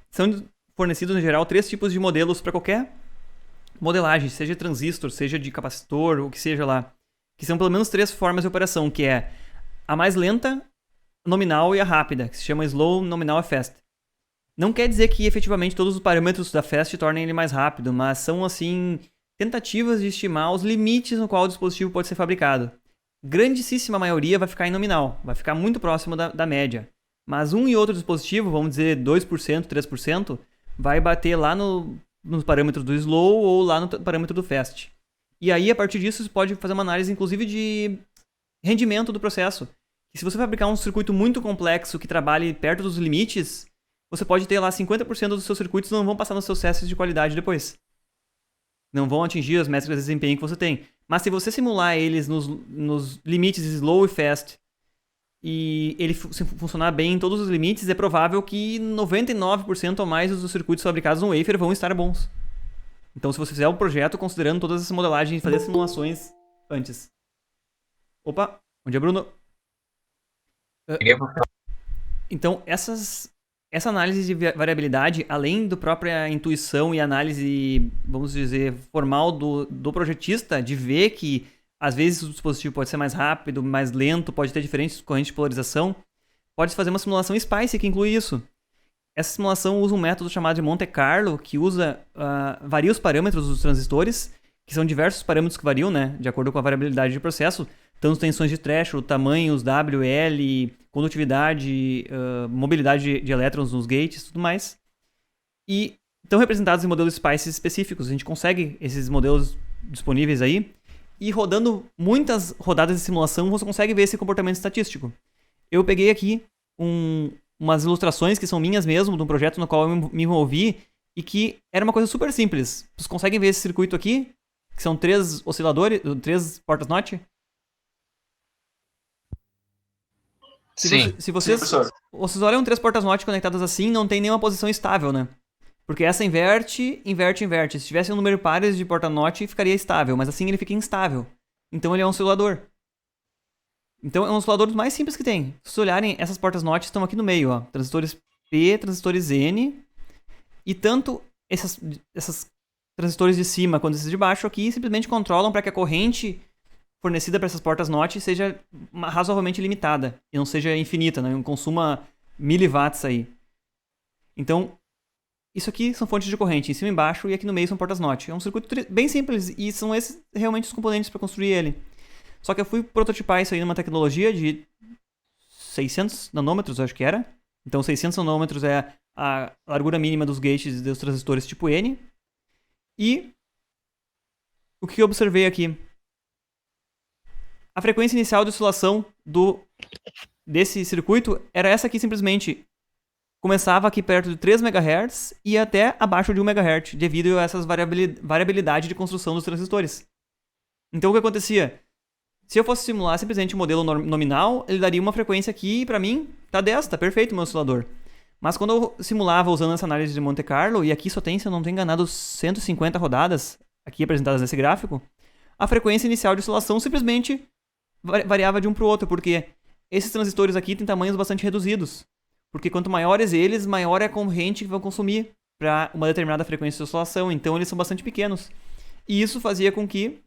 Speaker 1: são fornecidos em geral 3 tipos de modelos para qualquer modelagem, seja de transistor, seja de capacitor, o que seja lá, que são pelo menos 3 formas de operação, que é a mais lenta, nominal e a rápida, que se chama slow, nominal e fast. Não quer dizer que efetivamente todos os parâmetros da fast tornem ele mais rápido, mas são assim tentativas de estimar os limites no qual o dispositivo pode ser fabricado. Grandíssima maioria vai ficar em nominal, vai ficar muito próximo da média. Mas um e outro dispositivo, vamos dizer 2%, 3%, vai bater lá nos parâmetros do slow ou lá no parâmetro do fast. E aí, a partir disso, você pode fazer uma análise, inclusive, de rendimento do processo. E se você fabricar um circuito muito complexo que trabalhe perto dos limites, você pode ter lá 50% dos seus circuitos não vão passar nos seus testes de qualidade depois. Não vão atingir as métricas de desempenho que você tem. Mas se você simular eles nos limites slow e fast e ele funcionar bem em todos os limites, é provável que 99% ou mais dos circuitos fabricados no wafer vão estar bons. Então, se você fizer um projeto considerando todas essas modelagens e fazer simulações antes. Opa, onde é Bruno? Então, essa análise de variabilidade, além da própria intuição e análise, vamos dizer, formal do projetista, de ver que às vezes o dispositivo pode ser mais rápido, mais lento, pode ter diferentes correntes de polarização, pode fazer uma simulação SPICE que inclui isso. Essa simulação usa um método chamado de Monte Carlo, que varia os parâmetros dos transistores, que são diversos parâmetros que variam, né, de acordo com a variabilidade de processo, tanto tensões de threshold, tamanhos, W, L, condutividade, mobilidade de elétrons nos gates, tudo mais. E estão representados em modelos SPICE específicos. A gente consegue esses modelos disponíveis aí. E rodando muitas rodadas de simulação, você consegue ver esse comportamento estatístico. Eu peguei aqui umas ilustrações que são minhas mesmo, de um projeto no qual eu me envolvi, e que era uma coisa super simples. Vocês conseguem ver esse circuito aqui? Que são 3 osciladores, 3 portas-NOT?
Speaker 2: Sim.
Speaker 1: Se vocês olham 3 portas-NOT conectadas assim, não tem nenhuma posição estável, né? Porque essa inverte. Se tivesse um número pares de porta-NOT, ficaria estável, mas assim ele fica instável. Então ele é um oscilador. Então é um oscilador dos mais simples que tem. Se vocês olharem, essas portas-NOT estão aqui no meio, ó. Transistores P, transistores N. E tanto essas transistores de cima quanto esses de baixo aqui simplesmente controlam para que a corrente fornecida para essas portas NOT seja razoavelmente limitada e não seja infinita, né? Não consuma miliwatts aí. Então, isso aqui são fontes de corrente em cima e embaixo e aqui no meio são portas NOT. É um circuito bem simples e são esses realmente os componentes para construir ele. Só que eu fui prototipar isso aí numa tecnologia de 600 nanômetros, acho que era. Então, 600 nanômetros é a largura mínima dos gates dos transistores tipo N. E o que eu observei aqui? A frequência inicial de oscilação do desse circuito era essa aqui simplesmente. Começava aqui perto de 3 MHz e ia até abaixo de 1 MHz, devido a essas variabilidade de construção dos transistores. Então o que acontecia? Se eu fosse simular simplesmente o modelo nominal, ele daria uma frequência aqui e pra mim tá 10, tá perfeito o meu oscilador. Mas quando eu simulava usando essa análise de Monte Carlo, e aqui só tem, se eu não estou enganado, 150 rodadas, aqui apresentadas nesse gráfico, a frequência inicial de oscilação simplesmente variava de um para o outro, porque esses transistores aqui têm tamanhos bastante reduzidos. Porque quanto maiores eles, maior é a corrente que vão consumir para uma determinada frequência de oscilação. Então eles são bastante pequenos. E isso fazia com que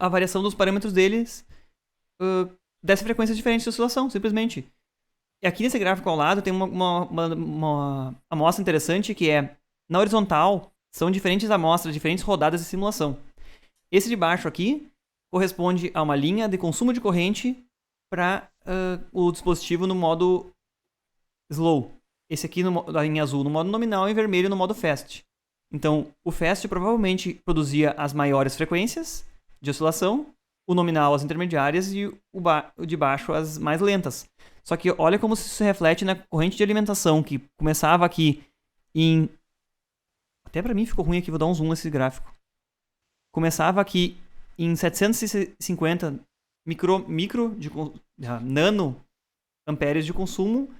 Speaker 1: a variação dos parâmetros deles desse frequências diferentes de oscilação, simplesmente. E aqui nesse gráfico ao lado tem uma amostra interessante que é, na horizontal, são diferentes amostras, diferentes rodadas de simulação. Esse de baixo aqui corresponde a uma linha de consumo de corrente para o dispositivo no modo slow. Esse aqui em azul no modo nominal e em vermelho no modo fast. Então, o fast provavelmente produzia as maiores frequências de oscilação, o nominal as intermediárias e o de baixo as mais lentas. Só que olha como isso se reflete na corrente de alimentação, que começava aqui em... Até pra mim ficou ruim aqui, vou dar um zoom nesse gráfico. Começava aqui em 750 nano amperes de consumo.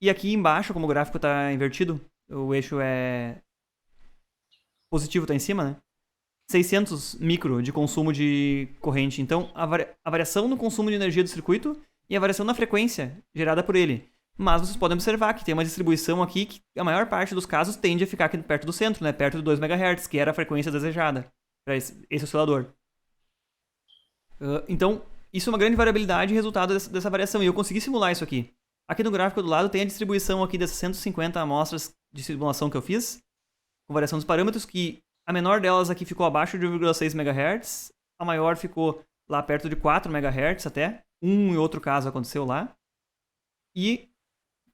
Speaker 1: E aqui embaixo, como o gráfico está invertido, o eixo é positivo, está em cima, né? 600 micro de consumo de corrente. Então, a variação no consumo de energia do circuito e a variação na frequência gerada por ele. Mas vocês podem observar que tem uma distribuição aqui que a maior parte dos casos tende a ficar aqui perto do centro, né? Perto de 2 MHz, que era a frequência desejada para esse oscilador. Então, isso é uma grande variabilidade e resultado dessa variação. E eu consegui simular isso aqui. Aqui no gráfico do lado tem a distribuição aqui dessas 150 amostras de simulação que eu fiz, com variação dos parâmetros, que a menor delas aqui ficou abaixo de 1,6 MHz, a maior ficou lá perto de 4 MHz até, um e outro caso aconteceu lá, e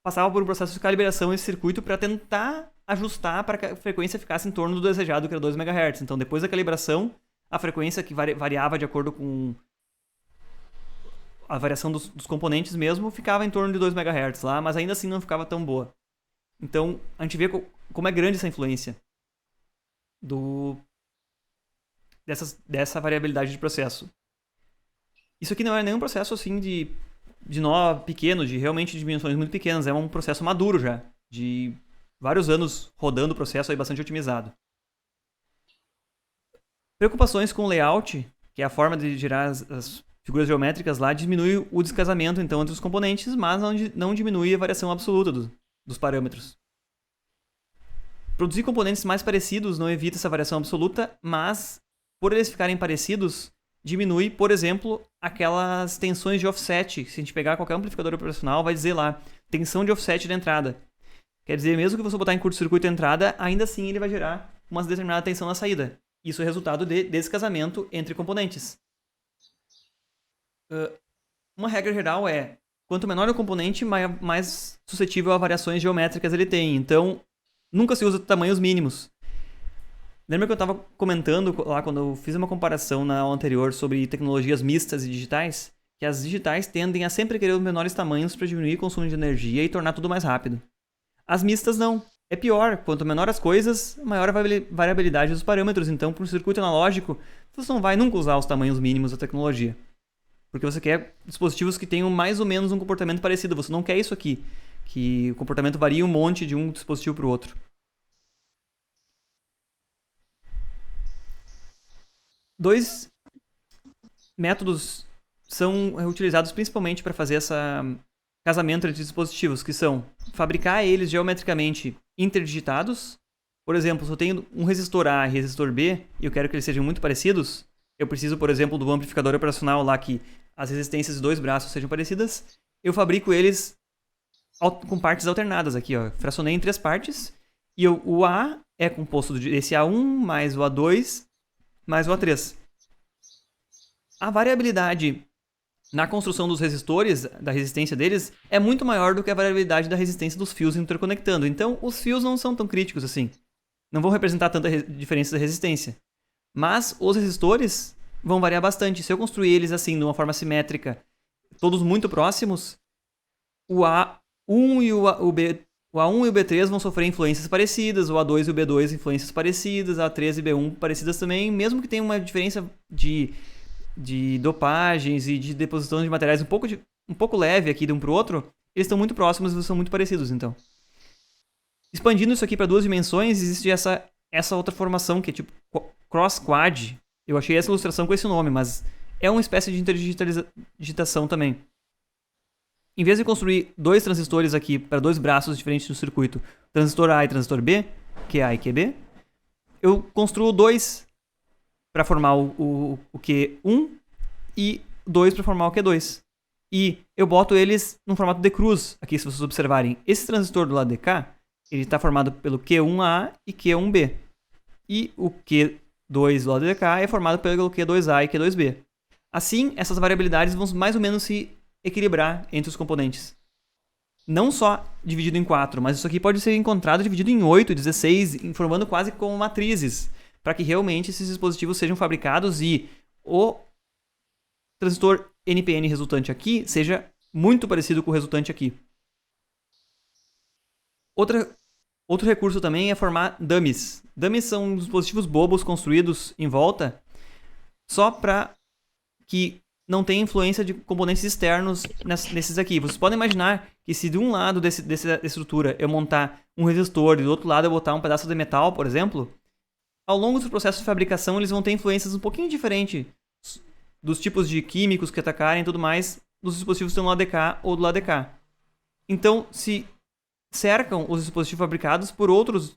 Speaker 1: passava por um processo de calibração esse circuito para tentar ajustar para que a frequência ficasse em torno do desejado, que era 2 MHz. Então, depois da calibração, a frequência que variava de acordo com a variação dos componentes mesmo ficava em torno de 2 MHz lá, mas ainda assim não ficava tão boa. Então, a gente vê como é grande essa influência dessa variabilidade de processo. Isso aqui não é nenhum processo assim de nó pequeno, de realmente dimensões muito pequenas, é um processo maduro já, de vários anos rodando o processo aí bastante otimizado. Preocupações com o layout, que é a forma de gerar as figuras geométricas lá, diminui o descasamento então entre os componentes, mas não diminui a variação absoluta dos parâmetros. Produzir componentes mais parecidos não evita essa variação absoluta, mas por eles ficarem parecidos, diminui, por exemplo, aquelas tensões de offset. Se a gente pegar qualquer amplificador operacional, vai dizer lá, tensão de offset da entrada. Quer dizer, mesmo que você botar em curto-circuito a entrada, ainda assim ele vai gerar uma determinada tensão na saída. Isso é resultado de descasamento entre componentes. Uma regra geral é, quanto menor o componente, mais suscetível a variações geométricas ele tem. Então, nunca se usa tamanhos mínimos. Lembra que eu estava comentando lá quando eu fiz uma comparação na aula anterior sobre tecnologias mistas e digitais? Que as digitais tendem a sempre querer os menores tamanhos para diminuir o consumo de energia e tornar tudo mais rápido. As mistas não. É pior. Quanto menor as coisas, maior a variabilidade dos parâmetros. Então, para um circuito analógico, você não vai nunca usar os tamanhos mínimos da tecnologia. Porque você quer dispositivos que tenham mais ou menos um comportamento parecido. Você não quer isso aqui, que o comportamento varia um monte de um dispositivo para o outro. Dois métodos são utilizados principalmente para fazer esse casamento entre dispositivos, que são fabricar eles geometricamente interdigitados. Por exemplo, se eu tenho um resistor A e resistor B e eu quero que eles sejam muito parecidos, eu preciso, por exemplo, do amplificador operacional lá que as resistências de dois braços sejam parecidas, eu fabrico eles com partes alternadas aqui, ó. Fracionei em 3 partes e o A é composto desse A1 mais o A2 mais o A3. A variabilidade na construção dos resistores, da resistência deles, é muito maior do que a variabilidade da resistência dos fios interconectando. Então, os fios não são tão críticos assim. Não vão representar tanta diferença da resistência. Mas os resistores vão variar bastante. Se eu construir eles assim, de uma forma simétrica, todos muito próximos, o A1 e o A1 e o B3 vão sofrer influências parecidas, o A2 e o B2 influências parecidas, a A3 e B1 parecidas também, mesmo que tenha uma diferença de dopagens e de deposição de materiais um pouco leve aqui de um para o outro, eles estão muito próximos e são muito parecidos, então. Expandindo isso aqui para 2 dimensões, existe essa outra formação que é tipo cross-quad. Eu achei essa ilustração com esse nome, mas é uma espécie de interdigitação também. Em vez de construir 2 transistores aqui para 2 braços diferentes do circuito, transistor A e transistor B, QA e QB, eu construo 2 para formar o Q1 e 2 para formar o Q2. E eu boto eles no formato de cruz, aqui se vocês observarem. Esse transistor do lado de cá, ele está formado pelo Q1A e Q1B. E o Q2 do lado de cá é formado pelo Q2A e Q2B. Assim, essas variabilidades vão mais ou menos se equilibrar entre os componentes. Não só dividido em 4, mas isso aqui pode ser encontrado dividido em 8, 16, formando quase como matrizes, para que realmente esses dispositivos sejam fabricados e o transistor NPN resultante aqui seja muito parecido com o resultante aqui. Outro recurso também é formar dummies. Dummies são dispositivos bobos construídos em volta só para que não tenha influência de componentes externos nesses aqui. Vocês podem imaginar que se de um lado dessa estrutura eu montar um resistor e do outro lado eu botar um pedaço de metal, por exemplo, ao longo do processo de fabricação eles vão ter influências um pouquinho diferentes dos tipos de químicos que atacarem e tudo mais dos dispositivos que estão do lado de cá ou do lado de cá. Então, se cercam os dispositivos fabricados por outros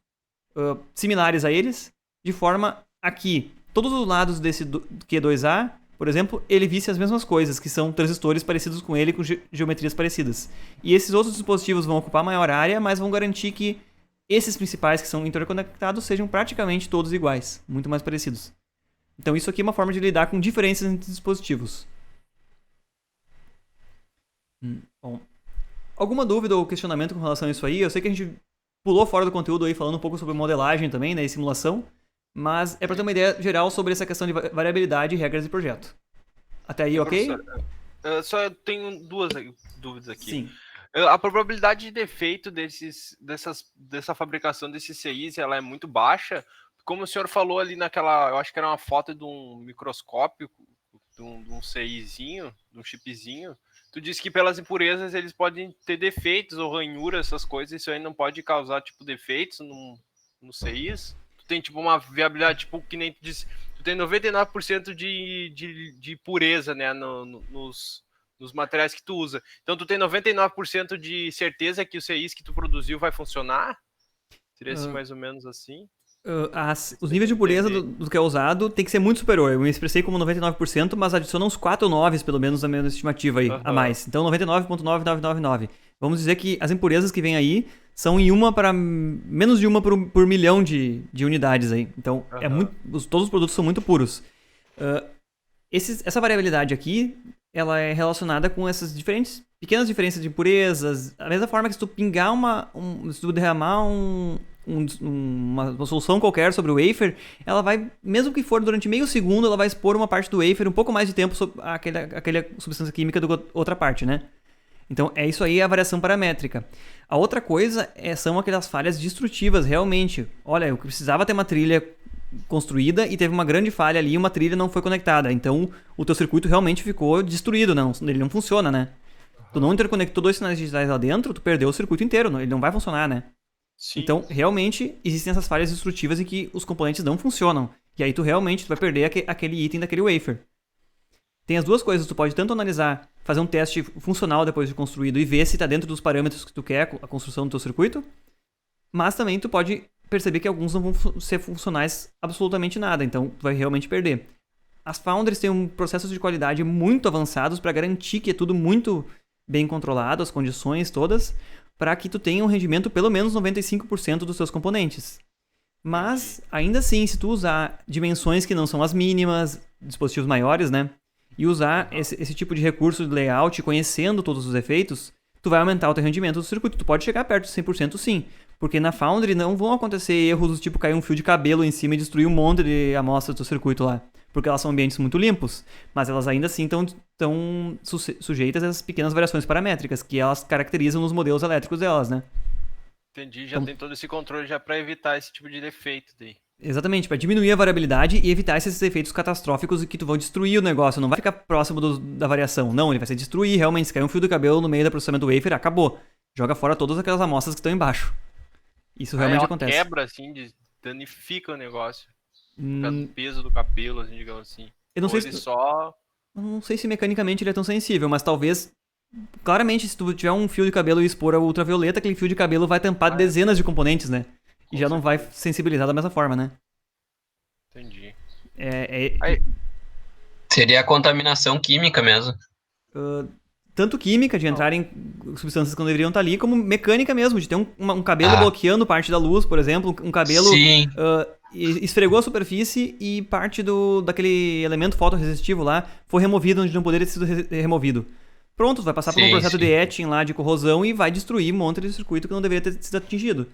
Speaker 1: similares a eles, de forma a que todos os lados desse Q2A, por exemplo, ele visse as mesmas coisas, que são transistores parecidos com ele, com geometrias parecidas. E esses outros dispositivos vão ocupar maior área, mas vão garantir que esses principais que são interconectados sejam praticamente todos iguais, muito mais parecidos. Então isso aqui é uma forma de lidar com diferenças entre dispositivos. Bom, alguma dúvida ou questionamento com relação a isso aí? Eu sei que a gente pulou fora do conteúdo aí, falando um pouco sobre modelagem também, né, e simulação, mas é para ter uma ideia geral sobre essa questão de variabilidade e regras de projeto. Até aí, ok?
Speaker 2: Só tenho 2 dúvidas aqui.
Speaker 1: Sim.
Speaker 2: A probabilidade de defeito dessa fabricação desses CIs, ela é muito baixa. Como o senhor falou ali naquela, eu acho que era uma foto de um microscópio, de um CIzinho, de um chipzinho. Tu disse que pelas impurezas eles podem ter defeitos ou ranhuras, essas coisas. Isso aí não pode causar, tipo, defeitos no CIs? Tu tem, tipo, uma viabilidade, tipo, que nem tu disse, tu tem 99% de pureza, né, nos materiais que tu usa. Então tu tem 99% de certeza que o CIs que tu produziu vai funcionar? Seria assim, mais ou menos assim?
Speaker 1: Os níveis de pureza do que é usado tem que ser muito superior. Eu me expressei como 99%, mas adiciona uns 4 ou 9, pelo menos, na minha estimativa aí, a mais. Então 99,9999. Vamos dizer que as impurezas que vem aí são em menos de uma por milhão de unidades aí. Então todos os produtos são muito puros. Essa variabilidade aqui, ela é relacionada com essas pequenas diferenças de impurezas. Da mesma forma que se tu pingar se tu derramar uma solução qualquer sobre o wafer, ela vai, mesmo que for durante meio segundo, ela vai expor uma parte do wafer um pouco mais de tempo sobre aquela substância química da outra parte, né? Então, é isso aí a variação paramétrica. A outra coisa são aquelas falhas destrutivas, realmente. Olha, eu precisava ter uma trilha construída e teve uma grande falha ali e uma trilha não foi conectada. Então, o teu circuito realmente ficou destruído, né? Ele não funciona, né? Tu não interconectou 2 sinais digitais lá dentro, tu perdeu o circuito inteiro, ele não vai funcionar, né?
Speaker 2: Sim.
Speaker 1: Então, realmente, existem essas falhas destrutivas em que os componentes não funcionam. E aí tu realmente vai perder aquele item daquele wafer. Tem as duas coisas, tu pode tanto analisar, fazer um teste funcional depois de construído e ver se está dentro dos parâmetros que tu quer a construção do teu circuito, mas também tu pode perceber que alguns não vão ser funcionais absolutamente nada, então tu vai realmente perder. As foundries têm um processo de qualidade muito avançados para garantir que é tudo muito bem controlado, as condições todas, para que tu tenha um rendimento pelo menos 95% dos seus componentes. Mas, ainda assim, se tu usar dimensões que não são as mínimas, dispositivos maiores, né? E usar esse tipo de recurso de layout, conhecendo todos os efeitos, tu vai aumentar o teu rendimento do circuito. Tu pode chegar perto de 100% sim, porque na Foundry não vão acontecer erros do tipo cair um fio de cabelo em cima e destruir um monte de amostra do teu circuito lá. porque elas são ambientes muito limpos, mas elas ainda assim estão sujeitas a essas pequenas variações paramétricas que elas caracterizam nos modelos elétricos delas, né?
Speaker 2: Entendi, já tem todo esse controle já para evitar esse tipo de defeito daí.
Speaker 1: Exatamente, para diminuir a variabilidade e evitar esses efeitos catastróficos que vão destruir o negócio. Não vai ficar próximo da variação. Não, ele vai se destruir realmente. Se cair um fio do cabelo no meio do processamento do wafer, acabou. Joga fora todas aquelas amostras que estão embaixo. Isso realmente acontece.
Speaker 2: Quebra, assim, danifica o negócio. Por causa do peso do cabelo, assim, digamos assim.
Speaker 1: Eu não sei se... Eu não sei se mecanicamente ele é tão sensível, mas talvez... Claramente, se tu tiver um fio de cabelo e expor a ultravioleta, aquele fio de cabelo vai tampar dezenas de componentes, né? E já não vai sensibilizar da mesma forma, né?
Speaker 2: Entendi.
Speaker 5: Seria a contaminação química mesmo.
Speaker 1: Tanto química, de entrar em substâncias que não deveriam estar ali, como mecânica mesmo, de ter um cabelo bloqueando parte da luz, por exemplo. Um cabelo esfregou a superfície e parte daquele elemento fotorresistivo lá foi removido onde não poderia ter sido removido. Pronto, vai passar por um processo de etching lá, de corrosão, e vai destruir um monte de circuito que não deveria ter sido atingido.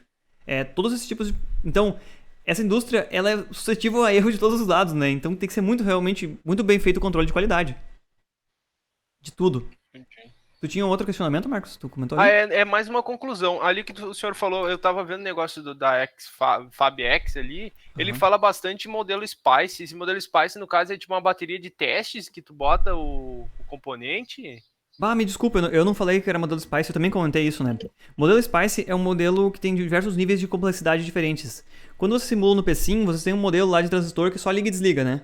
Speaker 1: Todos esses tipos de... Então, essa indústria, ela é suscetível a erro de todos os lados, né? Então tem que ser realmente muito bem feito o controle de qualidade. De tudo.
Speaker 2: Entendi.
Speaker 1: Tu tinha um outro questionamento, Marcos? Tu comentou ali?
Speaker 2: É mais uma conclusão. Ali que o senhor falou, eu tava vendo o negócio da FabX ali, ele fala bastante em modelo SPICE. Esse modelo SPICE, no caso, é tipo uma bateria de testes que tu bota o componente...
Speaker 1: Me desculpa, eu não falei que era modelo SPICE, eu também comentei isso, né? Modelo SPICE é um modelo que tem diversos níveis de complexidade diferentes. Quando você simula no PSIM, você tem um modelo lá de transistor que só liga e desliga, né?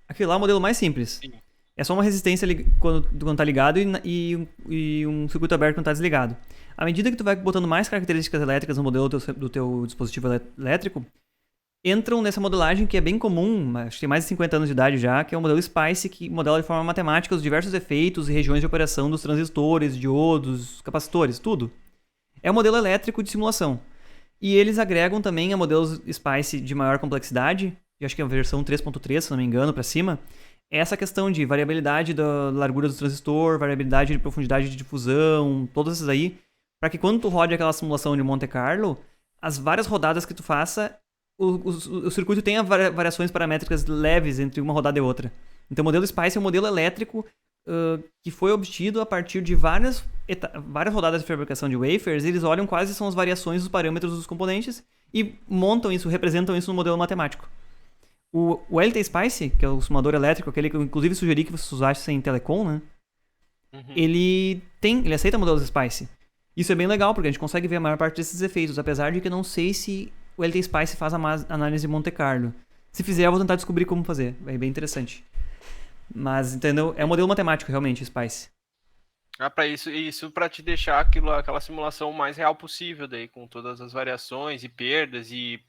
Speaker 1: Aquele lá é o modelo mais simples. Sim. É só uma resistência quando tá ligado e um circuito aberto quando tá desligado. À medida que tu vai botando mais características elétricas no modelo do teu dispositivo elétrico, entram nessa modelagem que é bem comum, acho que tem mais de 50 anos de idade já, que é o modelo SPICE, que modela de forma matemática os diversos efeitos e regiões de operação dos transistores, diodos, capacitores, tudo. É um modelo elétrico de simulação. E eles agregam também a modelos SPICE de maior complexidade, acho que é a versão 3.3, se não me engano, para cima, essa questão de variabilidade da largura do transistor, variabilidade de profundidade de difusão, todas essas aí, para que quando tu rode aquela simulação de Monte Carlo, as várias rodadas que tu faça, o circuito tenha variações paramétricas leves entre uma rodada e outra. Então o modelo SPICE é um modelo elétrico que foi obtido a partir de várias rodadas de fabricação de wafers. Eles olham quais são as variações dos parâmetros dos componentes e montam isso, representam isso no modelo matemático. O LT SPICE, que é o sumador elétrico, aquele que eu inclusive sugeri que vocês usassem em telecom, né? Ele aceita modelos SPICE. Isso é bem legal, porque a gente consegue ver a maior parte desses efeitos, apesar de que eu não sei se o LT SPICE faz a análise de Monte Carlo. Se fizer, eu vou tentar descobrir como fazer. É bem interessante. Mas, entendeu? É um modelo matemático, realmente, o SPICE.
Speaker 2: Para isso para te deixar aquela simulação mais real possível daí, com todas as variações e perdas e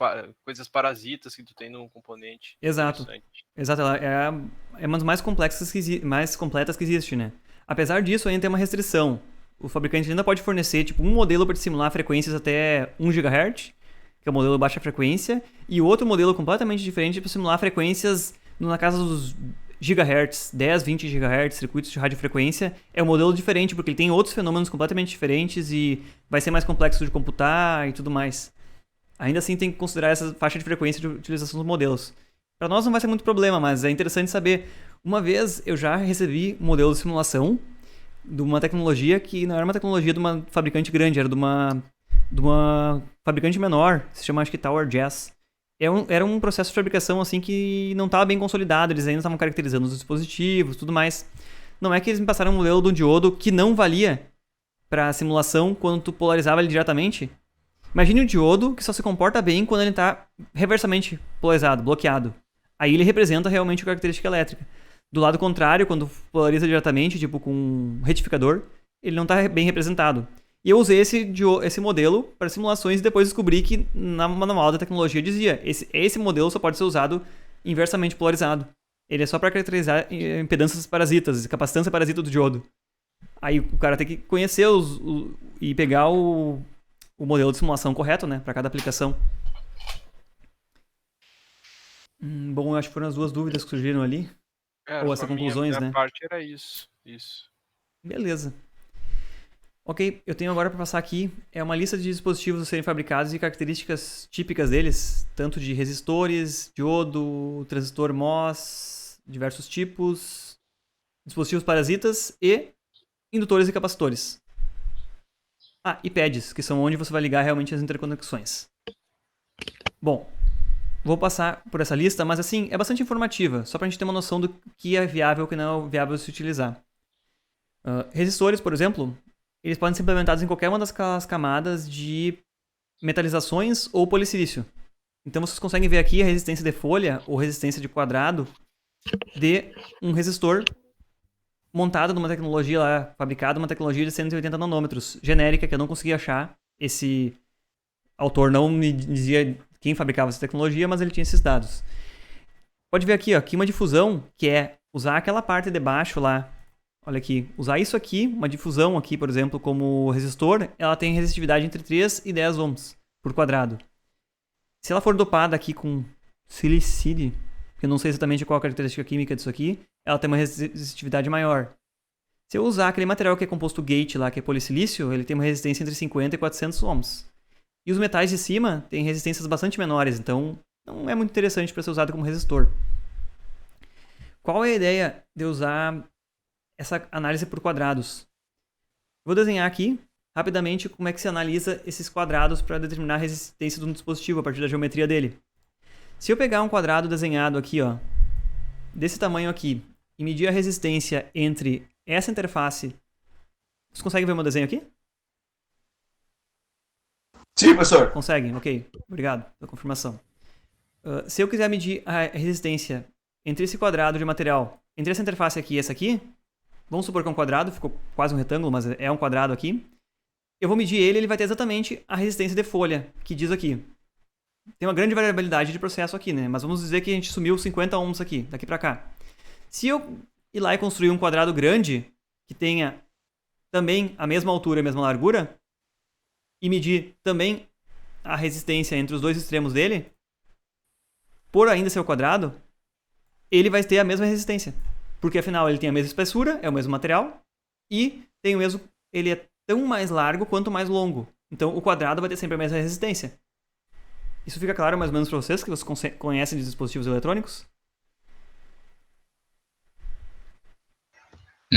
Speaker 2: coisas parasitas que tu tem no componente.
Speaker 1: Exato. Ela é uma das mais completas que existe, né? Apesar disso, ainda tem uma restrição. O fabricante ainda pode fornecer tipo um modelo para simular frequências até 1 GHz, que é o modelo de baixa frequência, e outro modelo completamente diferente para simular frequências na casa dos gigahertz, 10, 20 GHz, circuitos de radiofrequência. É um modelo diferente, porque ele tem outros fenômenos completamente diferentes e vai ser mais complexo de computar e tudo mais. Ainda assim, tem que considerar essa faixa de frequência de utilização dos modelos. Para nós não vai ser muito problema, mas é interessante saber. Uma vez eu já recebi um modelo de simulação de uma tecnologia que não era uma tecnologia de uma fabricante grande, era de uma fabricante menor, se chama acho que Tower Jazz. Era um processo de fabricação assim que não estava bem consolidado, eles ainda estavam caracterizando os dispositivos e tudo mais. Não é que eles me passaram um modelo de um diodo que não valia para simulação quando tu polarizava ele diretamente. Imagine um diodo que só se comporta bem quando ele está reversamente polarizado, bloqueado. Aí ele representa realmente a característica elétrica. Do lado contrário, quando polariza diretamente, tipo com um retificador, ele não está bem representado. E eu usei esse modelo para simulações e depois descobri que na manual da tecnologia dizia esse modelo só pode ser usado inversamente polarizado. Ele é só para caracterizar impedâncias parasitas, capacitância parasita do diodo. Aí o cara tem que conhecer e pegar o modelo de simulação correto, né, para cada aplicação. Bom, eu acho que foram as duas dúvidas que surgiram ali. Ou essas conclusões, né?
Speaker 2: A parte era isso.
Speaker 1: Beleza. Ok, eu tenho agora para passar aqui uma lista de dispositivos a serem fabricados e características típicas deles, tanto de resistores, diodo, transistor MOS, diversos tipos, dispositivos parasitas e indutores e capacitores. Ah, e pads, que são onde você vai ligar realmente as interconexões. Bom, vou passar por essa lista, mas assim, é bastante informativa, só pra gente ter uma noção do que é viável e o que não é viável se utilizar. Resistores, por exemplo, eles podem ser implementados em qualquer uma das camadas de metalizações ou polissilício. Então vocês conseguem ver aqui a resistência de folha ou resistência de quadrado de um resistor montado numa tecnologia lá, fabricado numa tecnologia de 180 nanômetros, genérica, que eu não consegui achar. Esse autor não me dizia quem fabricava essa tecnologia, mas ele tinha esses dados. Pode ver aqui, ó, queima de fusão, que é usar aquela parte de baixo lá. Olha aqui, usar isso aqui, uma difusão aqui, por exemplo, como resistor, ela tem resistividade entre 3 e 10 ohms por quadrado. Se ela for dopada aqui com silicide, que eu não sei exatamente qual a característica química disso aqui, ela tem uma resistividade maior. Se eu usar aquele material que é composto gate lá, que é polissilício, ele tem uma resistência entre 50 e 400 ohms. E os metais de cima têm resistências bastante menores, então não é muito interessante para ser usado como resistor. Qual é a ideia de usar essa análise por quadrados? Vou desenhar aqui, rapidamente, como é que se analisa esses quadrados para determinar a resistência de um dispositivo a partir da geometria dele. Se eu pegar um quadrado desenhado aqui, ó, desse tamanho aqui, e medir a resistência entre essa interface... Vocês conseguem ver o meu desenho aqui?
Speaker 3: Sim, professor.
Speaker 1: Conseguem? Ok. Obrigado pela confirmação. Se eu quiser medir a resistência entre esse quadrado de material, entre essa interface aqui e essa aqui, vamos supor que é um quadrado, ficou quase um retângulo, mas é um quadrado aqui. Eu vou medir ele vai ter exatamente a resistência de folha, que diz aqui. Tem uma grande variabilidade de processo aqui, né? Mas vamos dizer que a gente sumiu 50 ohms aqui, daqui pra cá. Se eu ir lá e construir um quadrado grande, que tenha também a mesma altura e a mesma largura, e medir também a resistência entre os dois extremos dele, por ainda ser o quadrado, ele vai ter a mesma resistência. Porque afinal ele tem a mesma espessura, é o mesmo material, e tem o mesmo, ele é tão mais largo quanto mais longo. Então o quadrado vai ter sempre a mesma resistência. Isso fica claro mais ou menos para vocês, que vocês conhecem de dispositivos eletrônicos?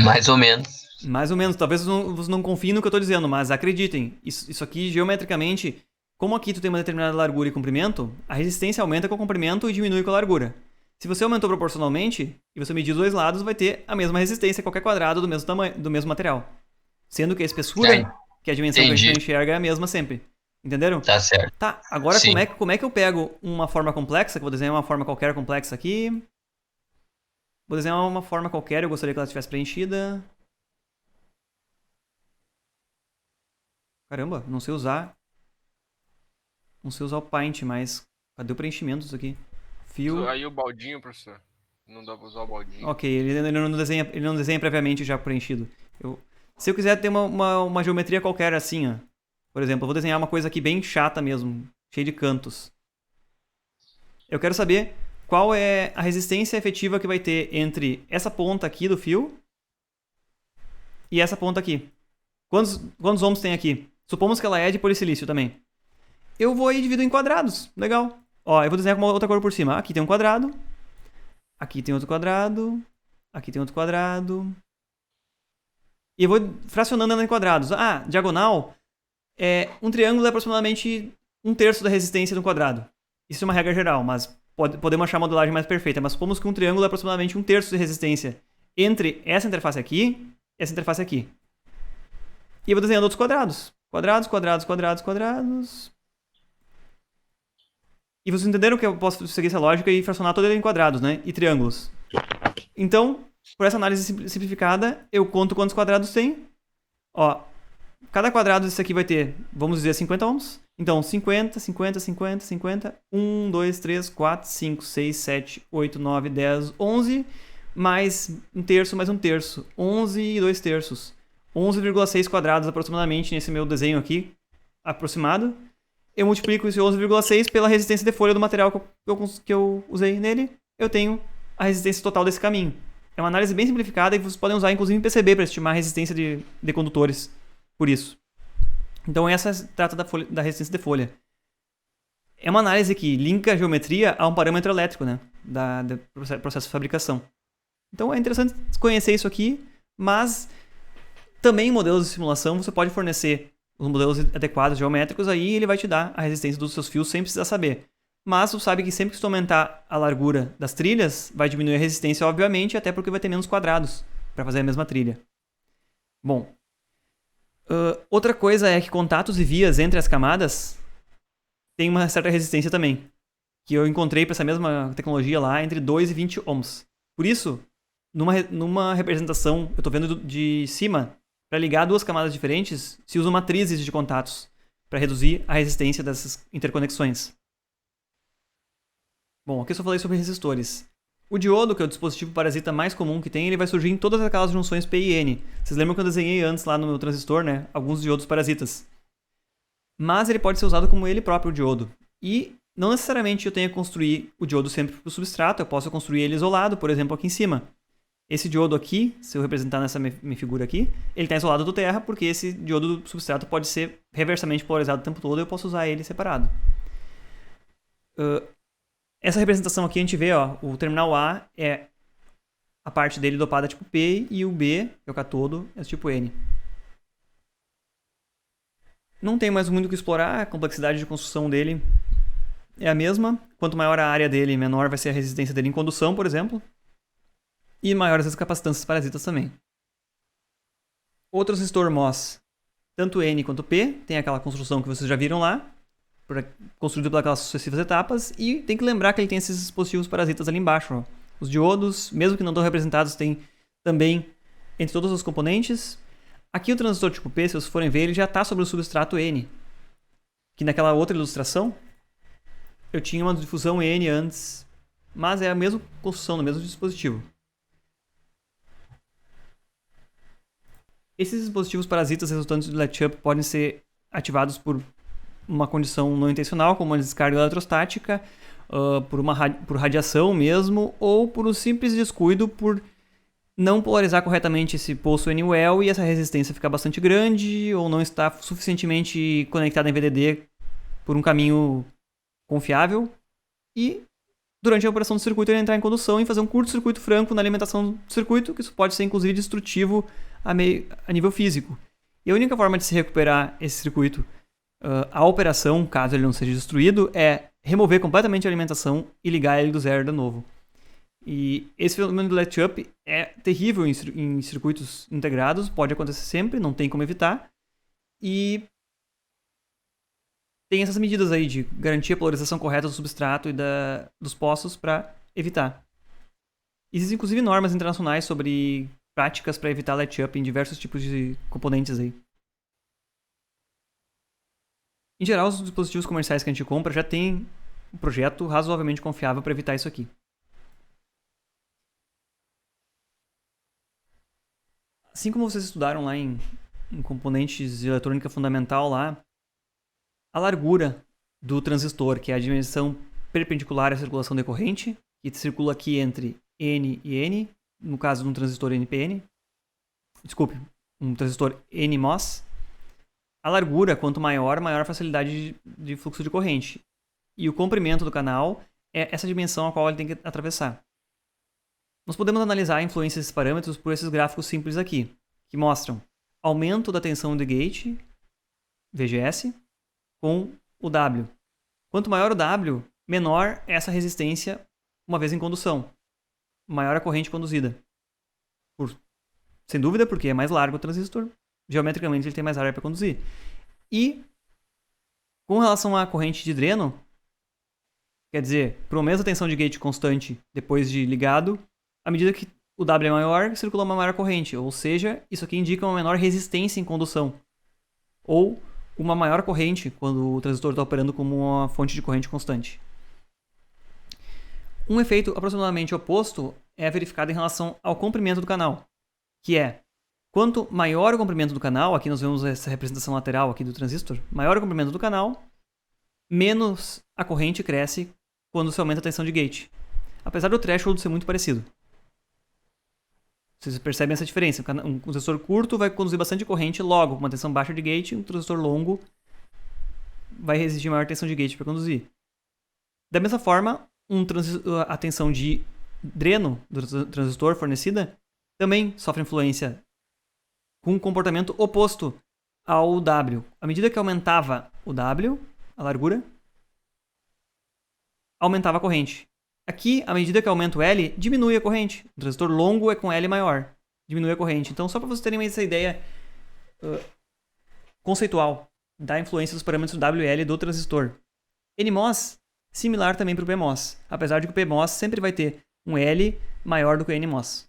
Speaker 5: Mais ou menos.
Speaker 1: Mais ou menos. Talvez vocês não confiem no que eu estou dizendo, mas acreditem. Isso aqui, geometricamente, como aqui tu tem uma determinada largura e comprimento, a resistência aumenta com o comprimento e diminui com a largura. Se você aumentou proporcionalmente, e você medir os dois lados, vai ter a mesma resistência a qualquer quadrado do mesmo tamanho, do mesmo material. Sendo que a espessura, que é a dimensão que a gente enxerga, é a mesma sempre. Entenderam?
Speaker 5: Tá certo.
Speaker 1: Tá, agora
Speaker 5: Sim.
Speaker 1: como é que eu pego uma forma complexa, que eu vou desenhar uma forma qualquer complexa aqui. Vou desenhar uma forma qualquer, eu gostaria que ela estivesse preenchida. Caramba, não sei usar. Não sei usar o Paint, mas cadê o preenchimento disso aqui? Fio.
Speaker 2: Aí o baldinho, professor. Não dá pra usar o baldinho.
Speaker 1: Ok, ele não desenha previamente já preenchido. Se eu quiser ter uma geometria qualquer assim, ó. Por exemplo, eu vou desenhar uma coisa aqui bem chata mesmo, cheia de cantos. Eu quero saber qual é a resistência efetiva que vai ter entre essa ponta aqui do fio e essa ponta aqui. Quantos ohms tem aqui? Supomos que ela é de polissilício também. Eu vou e divido em quadrados. Legal. Ó, eu vou desenhar com uma outra cor por cima. Aqui tem um quadrado. Aqui tem outro quadrado. Aqui tem outro quadrado. E eu vou fracionando em quadrados. Ah, diagonal. Um triângulo é aproximadamente 1/3 da resistência de um quadrado. Isso é uma regra geral, mas podemos achar a modelagem mais perfeita. Mas supomos que um triângulo é aproximadamente 1/3 de resistência entre essa interface aqui e essa interface aqui. E eu vou desenhando outros quadrados. Quadrados, quadrados, quadrados, quadrados. E vocês entenderam que eu posso seguir essa lógica e fracionar todo ele em quadrados, né? E triângulos. Então, por essa análise simplificada, eu conto quantos quadrados tem. Ó, cada quadrado desse aqui vai ter, vamos dizer, 50 ohms. Então, 50, 50, 50, 50. 1, 2, 3, 4, 5, 6, 7, 8, 9, 10, 11. Mais 1/3, mais 1/3. 11 e 2/3. 11,6 quadrados aproximadamente nesse meu desenho aqui, aproximado. Eu multiplico esse 11,6 pela resistência de folha do material que eu usei nele. Eu tenho a resistência total desse caminho. É uma análise bem simplificada e vocês podem usar inclusive em PCB para estimar a resistência de condutores. Por isso. Então essa trata da resistência de folha. É uma análise que linka a geometria a um parâmetro elétrico, né? Do processo de fabricação. Então é interessante conhecer isso aqui, mas também em modelos de simulação você pode fornecer os modelos adequados geométricos, aí ele vai te dar a resistência dos seus fios sem precisar saber. Mas tu sabe que sempre que tu aumentar a largura das trilhas, vai diminuir a resistência, obviamente, até porque vai ter menos quadrados para fazer a mesma trilha. Bom, outra coisa é que contatos e vias entre as camadas tem uma certa resistência também, que eu encontrei para essa mesma tecnologia lá entre 2 e 20 ohms. Por isso, numa representação, eu estou vendo de cima, para ligar duas camadas diferentes, se usam matrizes de contatos para reduzir a resistência dessas interconexões. Bom, aqui eu só falei sobre resistores. O diodo, que é o dispositivo parasita mais comum que tem, ele vai surgir em todas aquelas junções P e N. Vocês lembram que eu desenhei antes lá no meu transistor, né? Alguns diodos parasitas. Mas ele pode ser usado como ele próprio, o diodo. E não necessariamente eu tenho que construir o diodo sempre para o substrato, eu posso construir ele isolado, por exemplo, aqui em cima. Esse diodo aqui, se eu representar nessa minha figura aqui, ele está isolado do terra, porque esse diodo do substrato pode ser reversamente polarizado o tempo todo e eu posso usar ele separado. Essa representação aqui a gente vê, ó, o terminal A é a parte dele dopada tipo P e o B, que é o catodo, é tipo N. Não tem mais muito o que explorar, a complexidade de construção dele é a mesma. Quanto maior a área dele, menor vai ser a resistência dele em condução, por exemplo. E maiores as capacitâncias parasitas também. Outro resistor MOS, tanto N quanto P, tem aquela construção que vocês já viram lá, construído pelas sucessivas etapas, e tem que lembrar que ele tem esses dispositivos parasitas ali embaixo. Ó. Os diodos, mesmo que não estão representados, tem também entre todos os componentes. Aqui o transistor tipo P, se vocês forem ver, ele já está sobre o substrato N. Que naquela outra ilustração, eu tinha uma difusão N antes, mas é a mesma construção, no mesmo dispositivo. Esses dispositivos parasitas resultantes do latch-up podem ser ativados por uma condição não intencional, como uma descarga eletrostática, por radiação mesmo, ou por um simples descuido por não polarizar corretamente esse poço N-well e essa resistência ficar bastante grande, ou não estar suficientemente conectada em VDD por um caminho confiável, e durante a operação do circuito ele entrar em condução e fazer um curto-circuito franco na alimentação do circuito, que isso pode ser inclusive destrutivo a nível físico. E a única forma de se recuperar esse circuito, a operação, caso ele não seja destruído, é remover completamente a alimentação e ligar ele do zero de novo. E esse fenômeno do latch-up é terrível em circuitos integrados, pode acontecer sempre, não tem como evitar. E tem essas medidas aí de garantir a polarização correta do substrato e dos poços para evitar. Existem inclusive normas internacionais sobre práticas para evitar latch-up em diversos tipos de componentes aí. Em geral, os dispositivos comerciais que a gente compra já tem um projeto razoavelmente confiável para evitar isso aqui. Assim como vocês estudaram lá em componentes de eletrônica fundamental lá, a largura do transistor, que é a dimensão perpendicular à circulação decorrente, que circula aqui entre N e N, no caso de um transistor NPN, desculpe, um transistor NMOS, a largura, quanto maior, maior a facilidade de fluxo de corrente. E o comprimento do canal é essa dimensão a qual ele tem que atravessar. Nós podemos analisar a influência desses parâmetros por esses gráficos simples aqui, que mostram aumento da tensão de gate, VGS, com o W. Quanto maior o W, menor é essa resistência uma vez em condução. Maior a corrente conduzida. Sem dúvida, porque é mais largo o transistor. Geometricamente ele tem mais área para conduzir. E com relação à corrente de dreno, quer dizer, por uma mesma tensão de gate constante depois de ligado, à medida que o W é maior, circula uma maior corrente. Ou seja, isso aqui indica uma menor resistência em condução. Ou uma maior corrente quando o transistor está operando como uma fonte de corrente constante. Um efeito aproximadamente oposto é verificado em relação ao comprimento do canal, que é, quanto maior o comprimento do canal, aqui nós vemos essa representação lateral aqui do transistor, maior o comprimento do canal, menos a corrente cresce quando se aumenta a tensão de gate. Apesar do threshold ser muito parecido. Vocês percebem essa diferença. Um transistor curto vai conduzir bastante corrente, logo, com uma tensão baixa de gate, um transistor longo vai exigir maior tensão de gate para conduzir. Da mesma forma, a tensão de dreno do transistor fornecida também sofre influência com um comportamento oposto ao W. À medida que aumentava o W, a largura, aumentava a corrente. Aqui, à medida que aumenta o L, diminui a corrente. O transistor longo é com L maior, diminui a corrente. Então, só para vocês terem essa ideia conceitual da influência dos parâmetros W e L do transistor. NMOS, similar também para o PMOS, apesar de que o PMOS sempre vai ter um L maior do que o NMOS.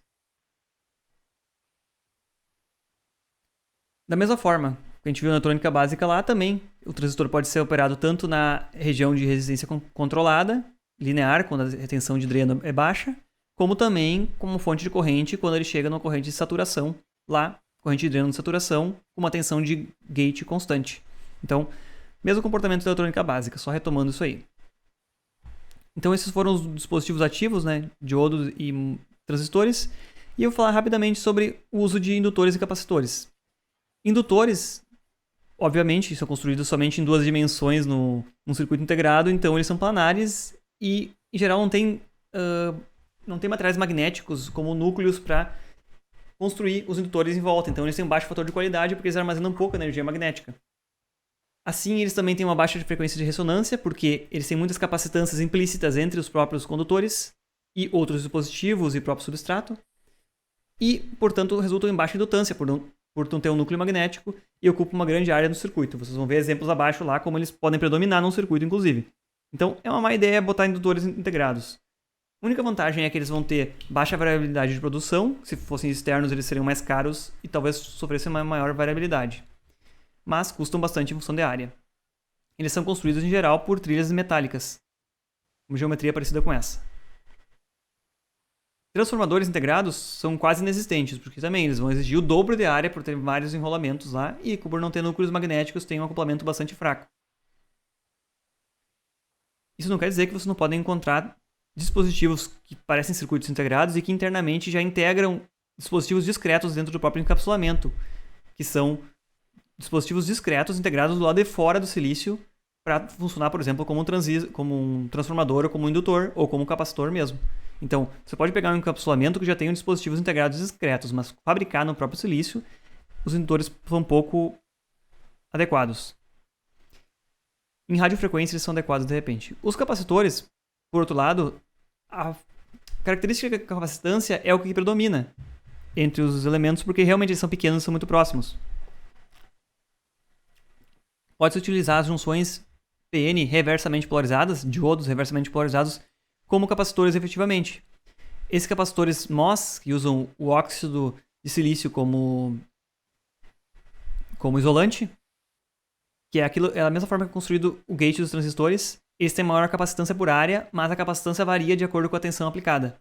Speaker 1: Da mesma forma que a gente viu na eletrônica básica lá, também o transistor pode ser operado tanto na região de resistência controlada, linear, quando a retenção de dreno é baixa, como também como fonte de corrente quando ele chega numa corrente de saturação lá, corrente de dreno de saturação, com uma tensão de gate constante. Então, mesmo comportamento da eletrônica básica, só retomando isso aí. Então, esses foram os dispositivos ativos, né, diodos e transistores, e eu vou falar rapidamente sobre o uso de indutores e capacitores. Indutores, obviamente, são construídos somente em 2 dimensões num circuito integrado, então eles são planares e, em geral, não tem materiais magnéticos como núcleos para construir os indutores em volta. Então, eles têm um baixo fator de qualidade porque eles armazenam pouca energia magnética. Assim, eles também têm uma baixa frequência de ressonância porque eles têm muitas capacitâncias implícitas entre os próprios condutores e outros dispositivos e próprio substrato. E, portanto, resultam em baixa indutância por não ter um núcleo magnético e ocupam uma grande área no circuito. Vocês vão ver exemplos abaixo lá como eles podem predominar num circuito, inclusive. Então, é uma má ideia botar indutores integrados. A única vantagem é que eles vão ter baixa variabilidade de produção. Se fossem externos, eles seriam mais caros e talvez sofressem uma maior variabilidade. Mas custam bastante em função da área. Eles são construídos, em geral, por trilhas metálicas, uma geometria parecida com essa. Transformadores integrados são quase inexistentes, porque também eles vão exigir o dobro de área por ter vários enrolamentos lá e por não ter núcleos magnéticos tem um acoplamento bastante fraco. Isso não quer dizer que vocês não podem encontrar dispositivos que parecem circuitos integrados e que internamente já integram dispositivos discretos dentro do próprio encapsulamento, que são dispositivos discretos integrados do lado de fora do silício para funcionar, por exemplo, como um transformador, ou como um indutor, ou como um capacitor mesmo. Então, você pode pegar um encapsulamento que já tem dispositivos integrados discretos, mas fabricar no próprio silício, os indutores são pouco adequados. Em radiofrequência, eles são adequados de repente. Os capacitores, por outro lado, a característica da capacitância é o que predomina entre os elementos, porque realmente eles são pequenos e são muito próximos. Pode-se utilizar as junções PN reversamente polarizadas, diodos reversamente polarizados, como capacitores efetivamente. Esses capacitores MOS, que usam o óxido de silício como isolante, que é a mesma forma que é construído o gate dos transistores, eles têm maior capacitância por área, mas a capacitância varia de acordo com a tensão aplicada.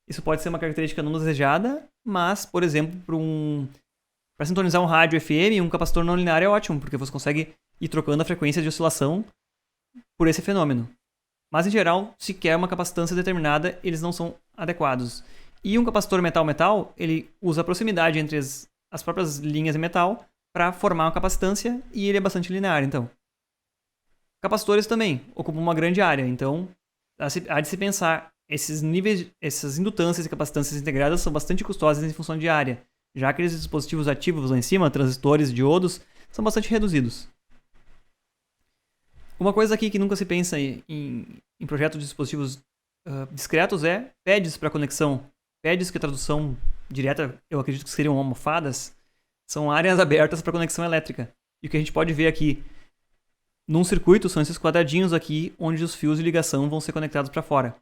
Speaker 1: Isso pode ser uma característica não desejada, mas, por exemplo, para sintonizar um rádio FM, um capacitor não linear é ótimo, porque você consegue ir trocando a frequência de oscilação por esse fenômeno. Mas, em geral, se quer uma capacitância determinada, eles não são adequados. E um capacitor metal-metal, ele usa a proximidade entre as próprias linhas de metal para formar uma capacitância e ele é bastante linear, então. Capacitores também ocupam uma grande área, então há de se pensar, esses níveis, essas indutâncias e capacitâncias integradas são bastante custosas em função de área, já que aqueles dispositivos ativos lá em cima, transistores, diodos, são bastante reduzidos. Uma coisa aqui que nunca se pensa em projetos de dispositivos discretos é pads para conexão. Pads, que a tradução direta eu acredito que seriam almofadas, são áreas abertas para conexão elétrica. E o que a gente pode ver aqui num circuito são esses quadradinhos aqui onde os fios de ligação vão ser conectados para fora.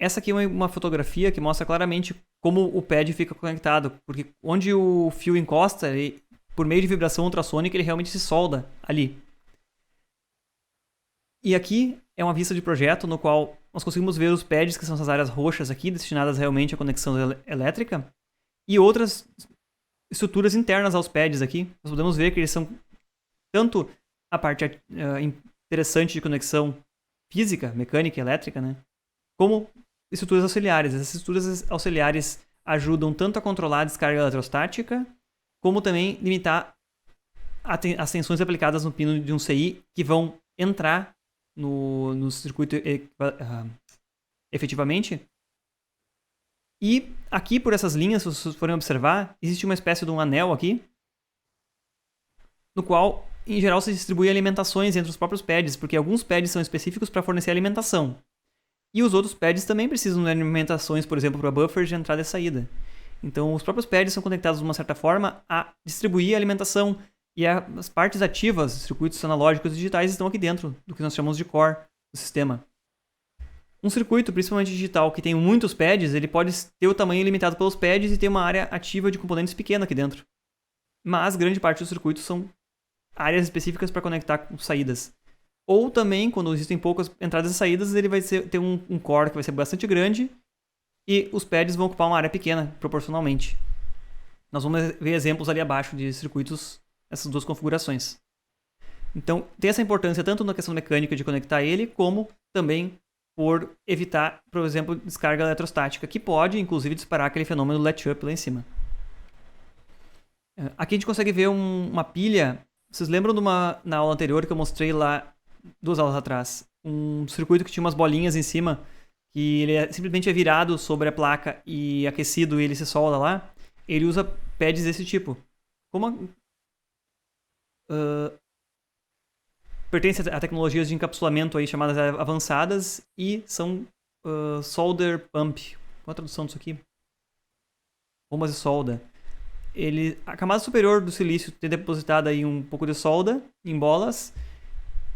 Speaker 1: Essa aqui é uma fotografia que mostra claramente como o pad fica conectado, porque onde o fio encosta, por meio de vibração ultrassônica, ele realmente se solda ali. E aqui é uma vista de projeto no qual nós conseguimos ver os pads, que são essas áreas roxas aqui, destinadas realmente à conexão elétrica, e outras estruturas internas aos pads aqui. Nós podemos ver que eles são tanto a parte interessante de conexão física, mecânica e elétrica, né, como estruturas auxiliares. Essas estruturas auxiliares ajudam tanto a controlar a descarga eletrostática, como também limitar as tensões aplicadas no pino de um CI que vão entrar no circuito efetivamente. E aqui, por essas linhas, se vocês forem observar, existe uma espécie de um anel aqui, no qual, em geral, se distribui alimentações entre os próprios pads, porque alguns pads são específicos para fornecer alimentação. E os outros pads também precisam de alimentações, por exemplo, para buffers de entrada e saída. Então, os próprios pads são conectados de uma certa forma a distribuir a alimentação. E as partes ativas, circuitos analógicos e digitais, estão aqui dentro do que nós chamamos de core do sistema. Um circuito, principalmente digital, que tem muitos pads, ele pode ter o tamanho limitado pelos pads e ter uma área ativa de componentes pequena aqui dentro. Mas grande parte dos circuitos são áreas específicas para conectar com saídas. Ou também, quando existem poucas entradas e saídas, ele vai ter um core que vai ser bastante grande e os pads vão ocupar uma área pequena, proporcionalmente. Nós vamos ver exemplos ali abaixo de circuitos, essas duas configurações. Então, tem essa importância tanto na questão mecânica de conectar ele, como também por evitar, por exemplo, descarga eletrostática, que pode, inclusive, disparar aquele fenômeno latch-up lá em cima. Aqui a gente consegue ver uma pilha. Vocês lembram na aula anterior que eu mostrei lá, 2 aulas atrás, um circuito que tinha umas bolinhas em cima, que ele simplesmente é virado sobre a placa e aquecido e ele se solda lá? Ele usa pads desse tipo. Como pertence a tecnologias de encapsulamento aí chamadas avançadas e são solder pump. Qual a tradução disso aqui? Bombas de solda. A camada superior do silício tem depositado aí um pouco de solda em bolas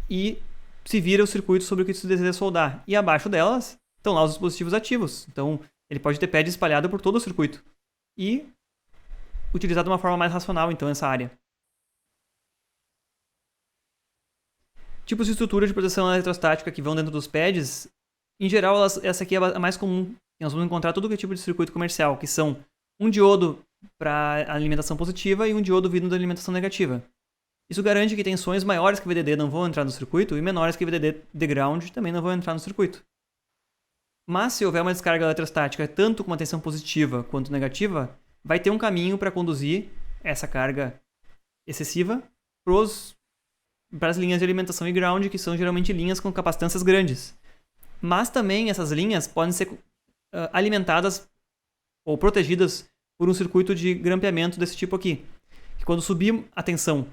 Speaker 1: e se vira o circuito sobre o que se deseja soldar. E abaixo delas estão lá os dispositivos ativos. Então ele pode ter pad espalhado por todo o circuito e utilizado de uma forma mais racional, então, essa área. Tipos de estrutura de proteção eletrostática que vão dentro dos pads, em geral, essa aqui é a mais comum. Nós vamos encontrar todo tipo de circuito comercial, que são um diodo para alimentação positiva e um diodo vindo da alimentação negativa. Isso garante que tensões maiores que VDD não vão entrar no circuito e menores que VDD de ground também não vão entrar no circuito. Mas se houver uma descarga eletrostática tanto com uma tensão positiva quanto negativa, vai ter um caminho para conduzir essa carga excessiva para as linhas de alimentação e ground, que são geralmente linhas com capacitâncias grandes. Mas também essas linhas podem ser alimentadas ou protegidas por um circuito de grampeamento desse tipo aqui. Que quando subir a tensão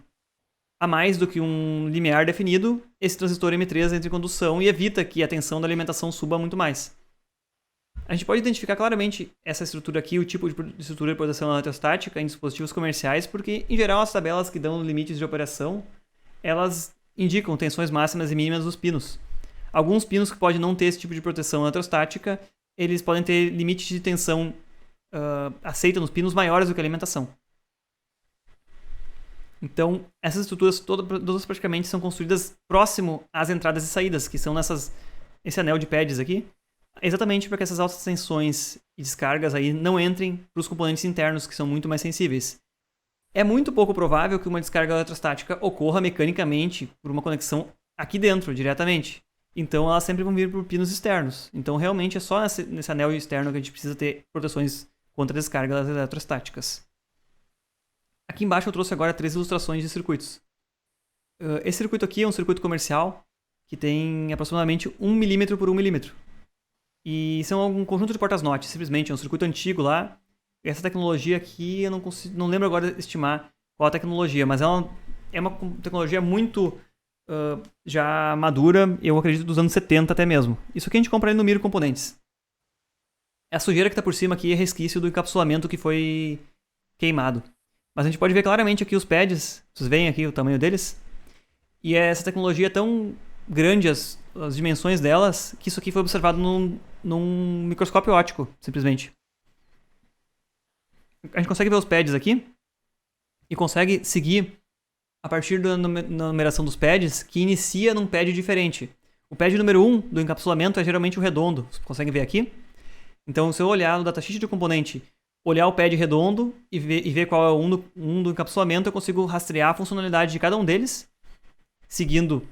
Speaker 1: a mais do que um limiar definido, esse transistor M3 entra em condução e evita que a tensão da alimentação suba muito mais. A gente pode identificar claramente essa estrutura aqui, o tipo de estrutura de proteção eletrostática em dispositivos comerciais, porque, em geral, as tabelas que dão limites de operação, elas indicam tensões máximas e mínimas dos pinos. Alguns pinos que podem não ter esse tipo de proteção eletrostática, eles podem ter limites de tensão aceita nos pinos maiores do que a alimentação. Então, essas estruturas todas praticamente são construídas próximo às entradas e saídas, que são esse anel de pads aqui, exatamente para que essas altas tensões e descargas aí não entrem para os componentes internos, que são muito mais sensíveis. É muito pouco provável que uma descarga eletrostática ocorra mecanicamente por uma conexão aqui dentro, diretamente. Então, elas sempre vão vir por pinos externos. Então, realmente, é só nesse anel externo que a gente precisa ter proteções contra descargas eletrostáticas. Aqui embaixo eu trouxe agora 3 ilustrações de circuitos. Esse circuito aqui é um circuito comercial que tem aproximadamente 1 mm por 1 mm. E são um conjunto de portas-NOT, simplesmente. É um circuito antigo lá. Essa tecnologia aqui, eu não lembro agora de estimar qual a tecnologia, mas é uma tecnologia muito já madura, eu acredito, dos anos 70 até mesmo. Isso aqui a gente compra ali no Miro Componentes. A sujeira que está por cima aqui é resquício do encapsulamento que foi queimado. Mas a gente pode ver claramente aqui os pads, vocês veem aqui o tamanho deles. E essa tecnologia é tão grande, as dimensões delas, que isso aqui foi observado num microscópio óptico, simplesmente. A gente consegue ver os pads aqui e consegue seguir a partir da numeração dos pads, que inicia num pad diferente. O pad número 1 do encapsulamento é geralmente o redondo, vocês conseguem ver aqui. Então, se eu olhar no datasheet do componente, olhar o pad redondo e ver qual é o 1 do encapsulamento, eu consigo rastrear a funcionalidade de cada um deles, seguindo,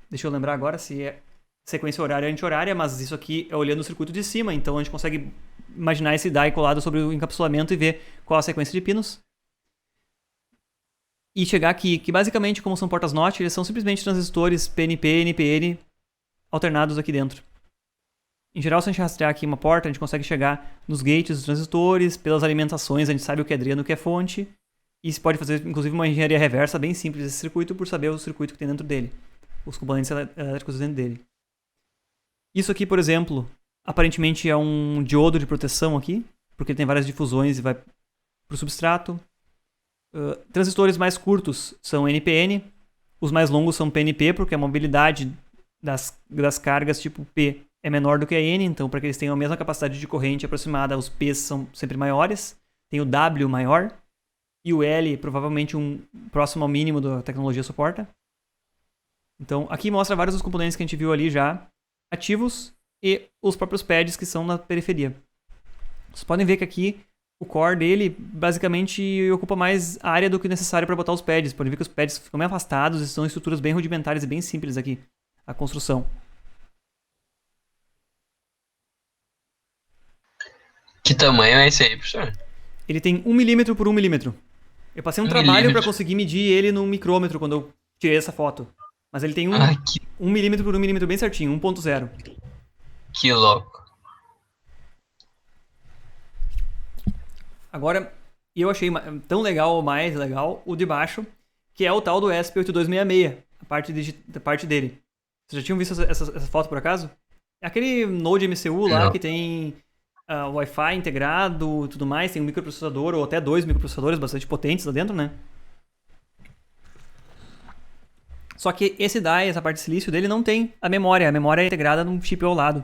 Speaker 1: deixa eu lembrar agora se é sequência horária ou anti-horária, mas isso aqui é olhando o circuito de cima, então a gente consegue imaginar esse die colado sobre o encapsulamento e ver qual a sequência de pinos. E chegar aqui, que basicamente, como são portas NOT, eles são simplesmente transistores PNP e NPN alternados aqui dentro. Em geral, se a gente rastrear aqui uma porta, a gente consegue chegar nos gates dos transistores, pelas alimentações, a gente sabe o que é dreno e o que é fonte. E se pode fazer, inclusive, uma engenharia reversa bem simples desse circuito por saber o circuito que tem dentro dele. Os componentes elétricos dentro dele. Isso aqui, por exemplo, aparentemente é um diodo de proteção aqui, porque ele tem várias difusões e vai para o substrato. Transistores mais curtos são NPN, os mais longos são PNP, porque a mobilidade das cargas tipo P é menor do que a N, então para que eles tenham a mesma capacidade de corrente aproximada, os P's são sempre maiores. Tem o W maior e o L provavelmente um próximo ao mínimo da tecnologia suporta. Então aqui mostra vários dos componentes que a gente viu ali já ativos e os próprios pads que são na periferia. Vocês podem ver que aqui o core dele basicamente ocupa mais área do que necessário para botar os pads. Podem ver que os pads ficam meio afastados e são estruturas bem rudimentares e bem simples aqui, a construção.
Speaker 5: Que tamanho é esse aí, professor?
Speaker 1: Ele tem 1 milímetro por 1 milímetro. Eu passei um trabalho para
Speaker 5: milímetro.
Speaker 1: conseguir medir ele no micrômetro quando eu tirei essa foto. Mas ele tem 1 milímetro por 1 milímetro bem certinho, 1.0.
Speaker 5: Que louco.
Speaker 1: Agora, eu achei tão legal ou mais legal o de baixo, que é o tal do ESP8266, a parte dele. Vocês já tinham visto essa foto por acaso? É aquele Node MCU lá
Speaker 5: Não.
Speaker 1: que tem Wi-Fi integrado e tudo mais, tem um microprocessador ou até 2 microprocessadores bastante potentes lá dentro, né? Só que esse die, essa parte de silício dele, não tem a memória é integrada num chip ao lado.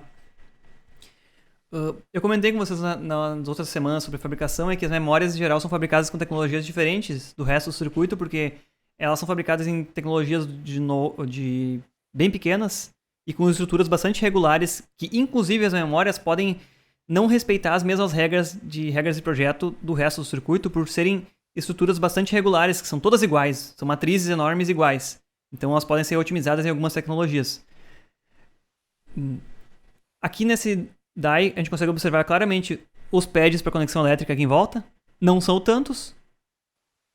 Speaker 1: Eu comentei com vocês nas outras semanas sobre fabricação, é que as memórias em geral são fabricadas com tecnologias diferentes do resto do circuito, porque elas são fabricadas em tecnologias de bem pequenas e com estruturas bastante regulares, que inclusive as memórias podem não respeitar as mesmas regras de projeto do resto do circuito, por serem estruturas bastante regulares, que são todas iguais, são matrizes enormes iguais. Então elas podem ser otimizadas em algumas tecnologias. Aqui nesse die a gente consegue observar claramente os pads para conexão elétrica aqui em volta. Não são tantos.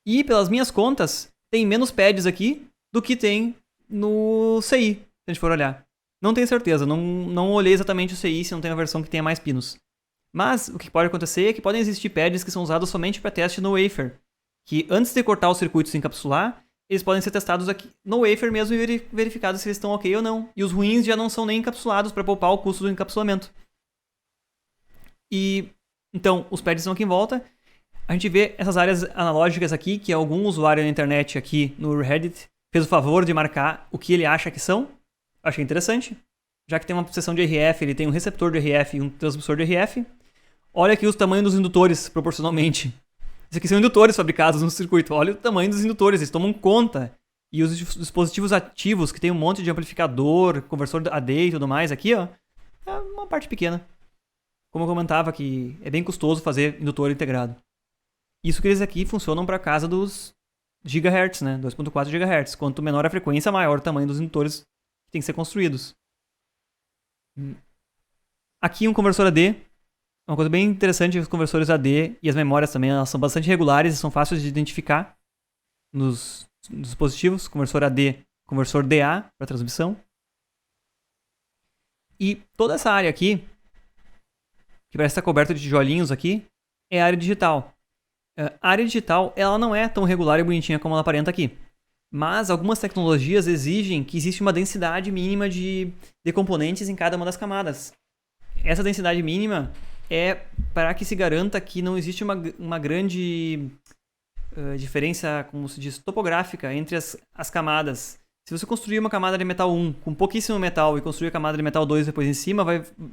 Speaker 1: E pelas minhas contas, tem menos pads aqui do que tem no CI, se a gente for olhar. Não tenho certeza, não olhei exatamente o CI se não tem a versão que tenha mais pinos. Mas o que pode acontecer é que podem existir pads que são usados somente para teste no wafer. Que antes de cortar os circuitos e encapsular, eles podem ser testados aqui no wafer mesmo e verificados se eles estão ok ou não. E os ruins já não são nem encapsulados para poupar o custo do encapsulamento. E então, os pads estão aqui em volta. A gente vê essas áreas analógicas aqui, que algum usuário na internet aqui no Reddit fez o favor de marcar o que ele acha que são. Achei interessante. Já que tem uma seção de RF, ele tem um receptor de RF e um transmissor de RF. Olha aqui os tamanhos dos indutores, proporcionalmente. Esses aqui são indutores fabricados no circuito. Olha o tamanho dos indutores, eles tomam conta. E os dispositivos ativos, que tem um monte de amplificador, conversor AD e tudo mais aqui, ó, é uma parte pequena. Como eu comentava, que é bem custoso fazer indutor integrado. Isso que eles aqui funcionam para casa dos gigahertz, né? 2.4 GHz. Quanto menor a frequência, maior o tamanho dos indutores que tem que ser construídos. Aqui um conversor AD. Uma coisa bem interessante, os conversores AD e as memórias também, elas são bastante regulares e são fáceis de identificar nos dispositivos. Conversor AD, conversor DA para transmissão. E toda essa área aqui, que parece estar coberta de tijolinhos aqui, é a área digital. A área digital, ela não é tão regular e bonitinha como ela aparenta aqui. Mas algumas tecnologias exigem que exista uma densidade mínima de componentes em cada uma das camadas. Essa densidade mínima é para que se garanta que não existe uma grande diferença, como se diz, topográfica entre as camadas. Se você construir uma camada de metal 1 com pouquíssimo metal e construir a camada de metal 2 depois em cima,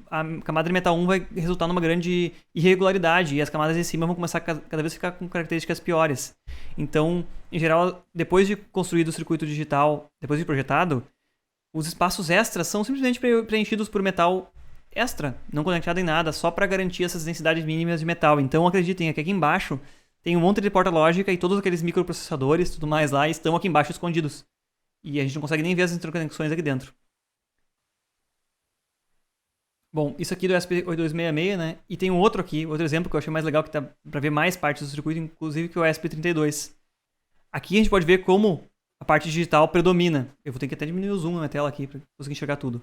Speaker 1: a camada de metal 1 vai resultar numa grande irregularidade e as camadas de cima vão começar a cada vez ficar com características piores. Então, em geral, depois de construído o circuito digital, depois de projetado, os espaços extras são simplesmente preenchidos por metal extra, não conectado em nada, só para garantir essas densidades mínimas de metal. Então, acreditem, aqui embaixo tem um monte de porta lógica e todos aqueles microprocessadores e tudo mais lá estão aqui embaixo escondidos. E a gente não consegue nem ver as interconexões aqui dentro. Bom, isso aqui do ESP8266, né? E tem um outro aqui, outro exemplo que eu achei mais legal, que tá para ver mais partes do circuito, inclusive que é o ESP32. Aqui a gente pode ver como a parte digital predomina. Eu vou ter que até diminuir o zoom na tela aqui para conseguir enxergar tudo.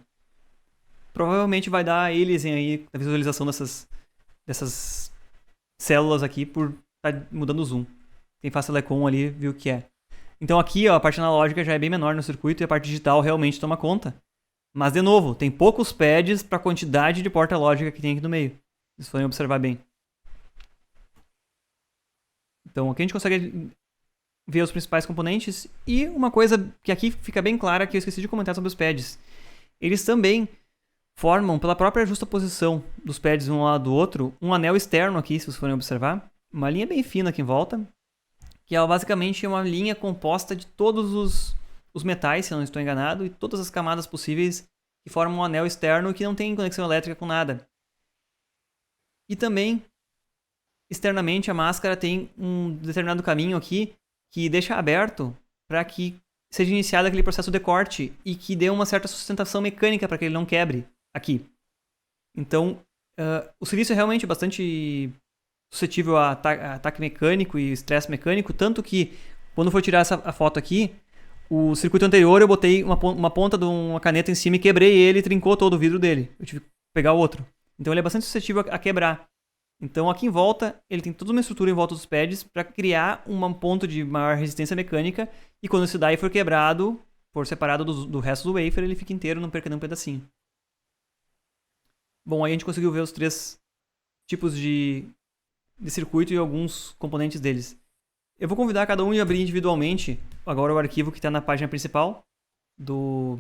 Speaker 1: provavelmente vai dar aliasing aí, a visualização dessas células aqui por estar mudando o zoom. Quem faz telecom ali viu o que é. Então aqui, ó, a parte analógica já é bem menor no circuito e a parte digital realmente toma conta. Mas, de novo, tem poucos pads para a quantidade de porta lógica que tem aqui no meio. Vocês podem observar bem. Então aqui a gente consegue ver os principais componentes. E uma coisa que aqui fica bem clara, que eu esqueci de comentar sobre os pads. Eles também formam, pela própria justaposição dos pads um lado do outro, um anel externo aqui, se vocês forem observar. Uma linha bem fina aqui em volta. Que é basicamente uma linha composta de todos os metais, se eu não estou enganado, e todas as camadas possíveis que formam um anel externo que não tem conexão elétrica com nada. E também, externamente, a máscara tem um determinado caminho aqui que deixa aberto para que seja iniciado aquele processo de corte e que dê uma certa sustentação mecânica para que ele não quebre aqui. Então, o silício é realmente bastante suscetível a ataque mecânico e estresse mecânico, tanto que, quando for tirar a foto aqui, o circuito anterior eu botei uma ponta de uma caneta em cima e quebrei ele e trincou todo o vidro dele. Eu tive que pegar o outro. Então ele é bastante suscetível a quebrar. Então aqui em volta, ele tem toda uma estrutura em volta dos pads para criar um ponto de maior resistência mecânica e quando esse die for quebrado, for separado do resto do wafer, ele fica inteiro, não perca nenhum pedacinho. Bom, aí a gente conseguiu ver os 3 tipos de circuito e alguns componentes deles. Eu vou convidar cada um a abrir individualmente agora o arquivo que está na página principal do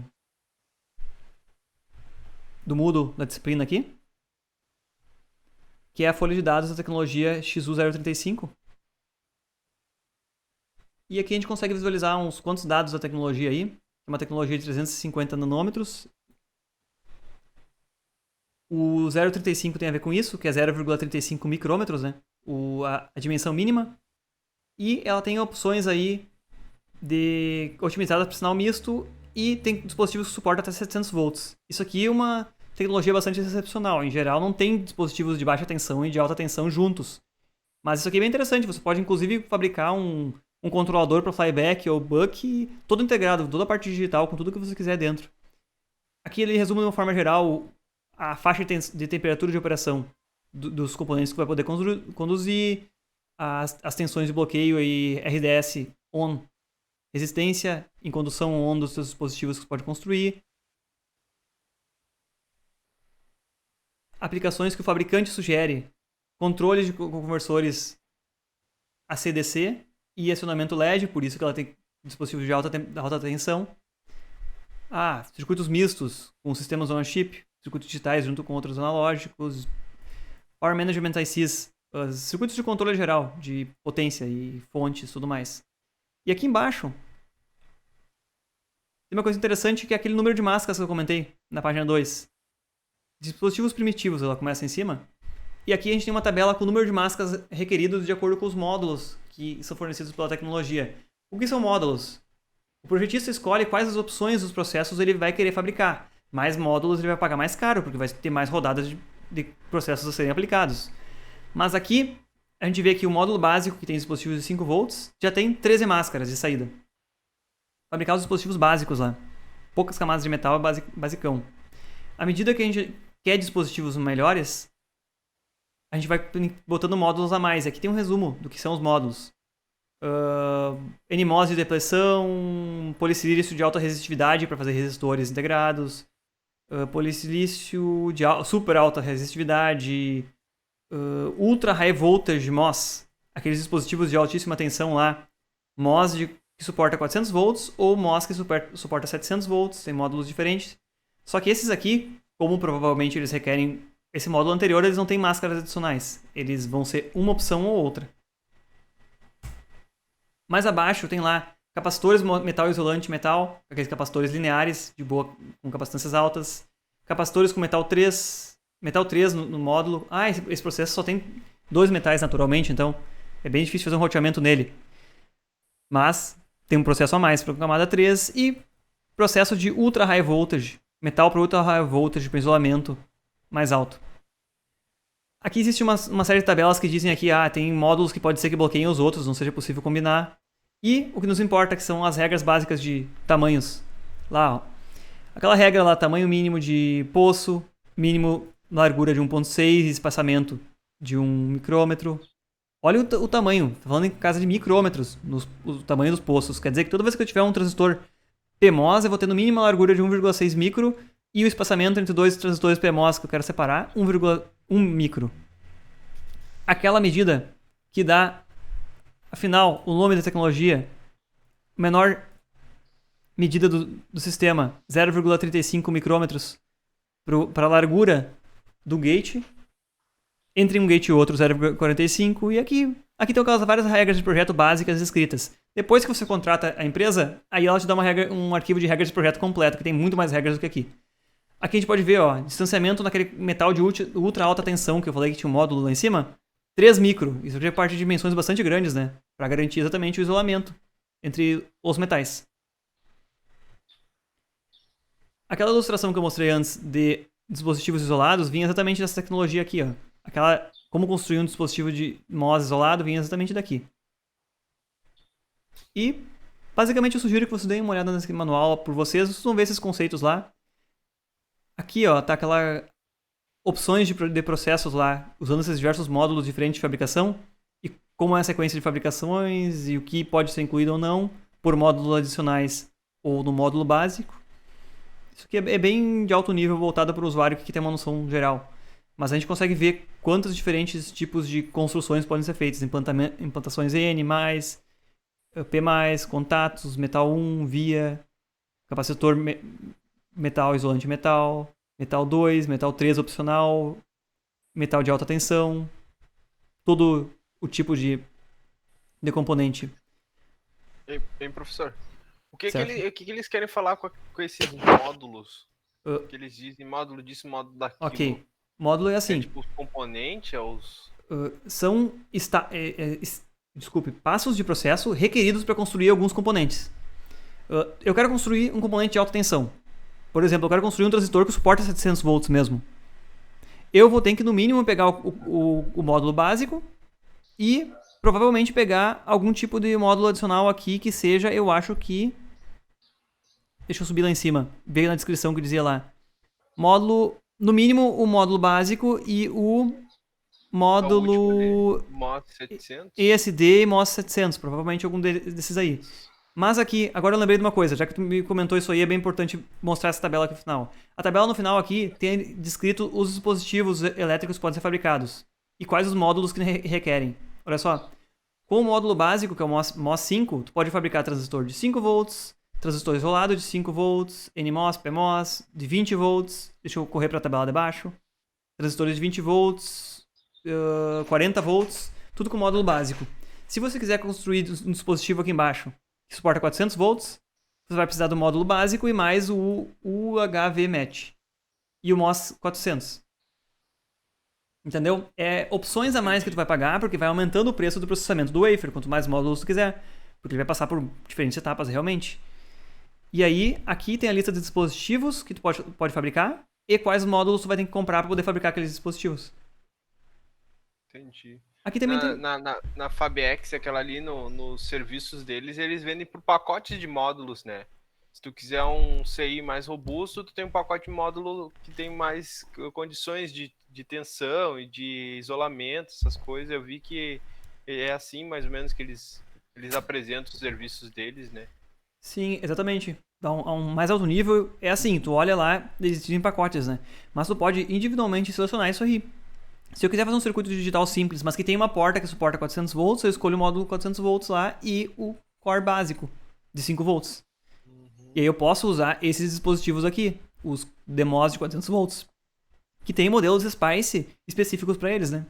Speaker 1: Moodle da disciplina aqui, que é a folha de dados da tecnologia XU035. E aqui a gente consegue visualizar uns quantos dados da tecnologia aí. É uma tecnologia de 350 nanômetros. O 0,35 tem a ver com isso, que é 0,35 micrômetros, né? A dimensão mínima. E ela tem opções aí otimizadas para sinal misto e tem dispositivos que suportam até 700 volts. Isso aqui é uma tecnologia bastante excepcional. Em geral, não tem dispositivos de baixa tensão e de alta tensão juntos. Mas isso aqui é bem interessante. Você pode, inclusive, fabricar um controlador para flyback ou buck todo integrado, toda a parte digital, com tudo que você quiser dentro. Aqui ele resume de uma forma geral a faixa de temperatura de operação dos componentes que vai poder conduzir, as tensões de bloqueio e RDS on, resistência em condução on dos seus dispositivos que você pode construir, aplicações que o fabricante sugere, controles de conversores AC/DC e acionamento LED, por isso que ela tem dispositivos de alta tensão, circuitos mistos com sistemas on-chip, circuitos digitais junto com outros analógicos, Power Management ICs, circuitos de controle geral, de potência e fontes e tudo mais. E aqui embaixo, tem uma coisa interessante que é aquele número de máscaras que eu comentei na página 2. Dispositivos primitivos, ela começa em cima. E aqui a gente tem uma tabela com o número de máscaras requeridos de acordo com os módulos que são fornecidos pela tecnologia. O que são módulos? O projetista escolhe quais as opções dos processos ele vai querer fabricar. Mais módulos ele vai pagar mais caro, porque vai ter mais rodadas de processos a serem aplicados. Mas aqui, a gente vê que o módulo básico, que tem dispositivos de 5 volts, já tem 13 máscaras de saída. Fabricar os dispositivos básicos lá. Poucas camadas de metal é basicão. À medida que a gente quer dispositivos melhores, a gente vai botando módulos a mais. Aqui tem um resumo do que são os módulos. NMOS de depleção, polissilício de alta resistividade para fazer resistores integrados, polissilício de super alta resistividade, ultra high voltage MOS, aqueles dispositivos de altíssima tensão lá, MOS que suporta 400 volts ou MOS que suporta 700 volts, tem módulos diferentes. Só que esses aqui, como provavelmente eles requerem esse módulo anterior, eles não têm máscaras adicionais. Eles vão ser uma opção ou outra. Mais abaixo tem lá capacitores metal isolante metal, aqueles capacitores lineares de boa, com capacitâncias altas, capacitores com metal 3 no módulo. Esse processo só tem 2 metais naturalmente, então é bem difícil fazer um roteamento nele. Mas tem um processo a mais para a camada 3 e processo de ultra high voltage, metal para ultra high voltage para isolamento mais alto. Aqui existe uma série de tabelas que dizem aqui, tem módulos que pode ser que bloqueiem os outros, não seja possível combinar. E o que nos importa que são as regras básicas de tamanhos. Lá, ó. Aquela regra lá, tamanho mínimo de poço, mínimo largura de 1.6 e espaçamento de 1 micrômetro. Olha o tamanho, tá falando em casa de micrômetros, o tamanho dos poços. Quer dizer que toda vez que eu tiver um transistor PMOS, eu vou ter no mínimo a largura de 1,6 micro e o espaçamento entre dois transistores PMOS que eu quero separar, 1,1 micro. Aquela medida que dá, afinal, o nome da tecnologia, menor medida do sistema, 0,35 micrômetros para a largura do gate, entre um gate e outro 0,45, e aqui tem várias regras de projeto básicas escritas. Depois que você contrata a empresa, aí ela te dá um arquivo de regras de projeto completo, que tem muito mais regras do que aqui. Aqui a gente pode ver, ó, distanciamento naquele metal de ultra alta tensão, que eu falei que tinha um módulo lá em cima, 3 micro. Isso já é parte de dimensões bastante grandes, né? Para garantir exatamente o isolamento entre os metais. Aquela ilustração que eu mostrei antes de dispositivos isolados vinha exatamente dessa tecnologia aqui, ó. Como construir um dispositivo de MOS isolado vinha exatamente daqui. E, basicamente, eu sugiro que vocês deem uma olhada nesse manual por vocês vão ver esses conceitos lá. Aqui, ó, tá aquela opções de processos lá, usando esses diversos módulos diferentes de fabricação e como é a sequência de fabricações e o que pode ser incluído ou não por módulos adicionais ou no módulo básico. Isso aqui é bem de alto nível, voltado para o usuário que tem uma noção geral. Mas a gente consegue ver quantos diferentes tipos de construções podem ser feitas. Implantações N+, P+, contatos, metal 1, via, capacitor metal, isolante metal, metal 2, metal 3 opcional, metal de alta tensão, todo o tipo de componente.
Speaker 2: Ei, professor, o que eles querem falar com esses módulos? Que eles dizem módulo disso, módulo daquilo?
Speaker 1: Ok. Módulo é assim.
Speaker 2: Tipo, os componentes,
Speaker 1: são passos de processo requeridos para construir alguns componentes. Eu quero construir um componente de alta tensão. Por exemplo, eu quero construir um transistor que suporta 700 volts mesmo. Eu vou ter que, no mínimo, pegar o módulo básico e provavelmente pegar algum tipo de módulo adicional aqui que seja, eu acho que... Deixa eu subir lá em cima. Veio na descrição que dizia lá. Módulo... No mínimo, o módulo básico e o módulo
Speaker 2: MOS 700?
Speaker 1: ESD e MOS 700, provavelmente algum desses aí. Mas aqui, agora eu lembrei de uma coisa, já que tu me comentou isso aí, é bem importante mostrar essa tabela aqui no final. A tabela no final aqui tem descrito os dispositivos elétricos que podem ser fabricados e quais os módulos que requerem. Olha só, com o módulo básico, que é o MOS 5, tu pode fabricar transistor de 5 volts, transistor isolado de 5 volts, NMOS, PMOS, de 20 volts. Deixa eu correr para a tabela de baixo. Transistores de 20 volts, 40 volts, tudo com módulo básico. Se você quiser construir um dispositivo aqui embaixo que suporta 400 volts, você vai precisar do módulo básico e mais o UHV-MET e o MOS 400. Entendeu? É opções a mais que tu vai pagar, porque vai aumentando o preço do processamento do wafer, quanto mais módulos tu quiser, porque ele vai passar por diferentes etapas realmente. E aí, aqui tem a lista de dispositivos que tu pode fabricar e quais módulos tu vai ter que comprar para poder fabricar aqueles dispositivos.
Speaker 2: Entendi.
Speaker 1: Aqui também tem...
Speaker 2: Na FabEx, aquela ali, nos serviços deles, eles vendem por pacotes de módulos, né? Se tu quiser um CI mais robusto, tu tem um pacote de módulo que tem mais condições de tensão e de isolamento, essas coisas. Eu vi que é assim, mais ou menos, que eles apresentam os serviços deles, né?
Speaker 1: Sim, exatamente. A um mais alto nível, é assim, tu olha lá, existem pacotes, né? Mas tu pode individualmente selecionar isso aí. Se eu quiser fazer um circuito digital simples, mas que tem uma porta que suporta 400 volts, eu escolho o módulo 400 volts lá e o core básico de 5 volts. E aí eu posso usar esses dispositivos aqui, os DMOS de 400 volts, que tem modelos SPICE específicos para eles, né?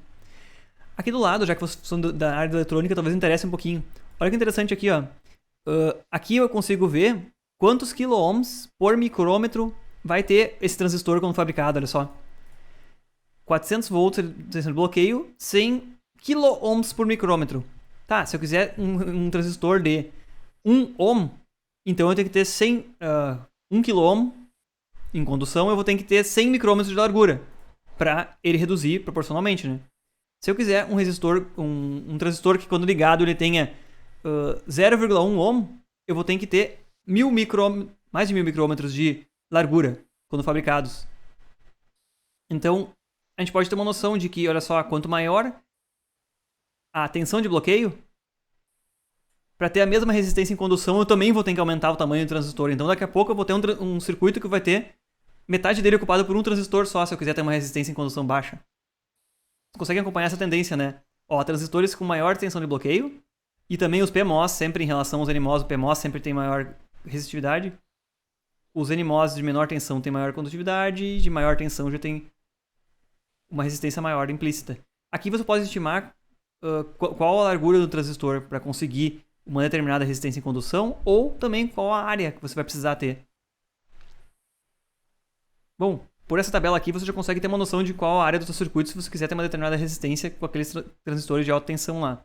Speaker 1: Aqui do lado, já que vocês são da área da eletrônica, talvez interesse um pouquinho. Olha que interessante aqui, ó. Aqui eu consigo ver quantos quiloohms por micrômetro vai ter esse transistor quando fabricado, olha só. 400 volts de bloqueio, 100 quiloohms por micrômetro. Tá, se eu quiser um transistor de 1 ohm, então eu tenho que ter 1 kiloohm em condução, eu vou ter que ter 100 micrômetros de largura para ele reduzir proporcionalmente, né? Se eu quiser um resistor, um transistor que quando ligado ele tenha 0,1 ohm, eu vou ter que ter mais de 1000 micrômetros de largura, quando fabricados. Então, a gente pode ter uma noção de que, olha só, quanto maior a tensão de bloqueio, para ter a mesma resistência em condução, eu também vou ter que aumentar o tamanho do transistor. Então, daqui a pouco eu vou ter um circuito que vai ter metade dele ocupado por um transistor só, se eu quiser ter uma resistência em condução baixa. Vocês conseguem acompanhar essa tendência, né? Ó, transistores com maior tensão de bloqueio, e também os PMOS, sempre em relação aos NMOS, o PMOS sempre tem maior resistividade. Os NMOS de menor tensão têm maior condutividade, e de maior tensão já tem uma resistência maior implícita. Aqui você pode estimar qual a largura do transistor para conseguir uma determinada resistência em condução, ou também qual a área que você vai precisar ter. Bom, por essa tabela aqui você já consegue ter uma noção de qual a área do seu circuito se você quiser ter uma determinada resistência com aqueles transistores de alta tensão lá.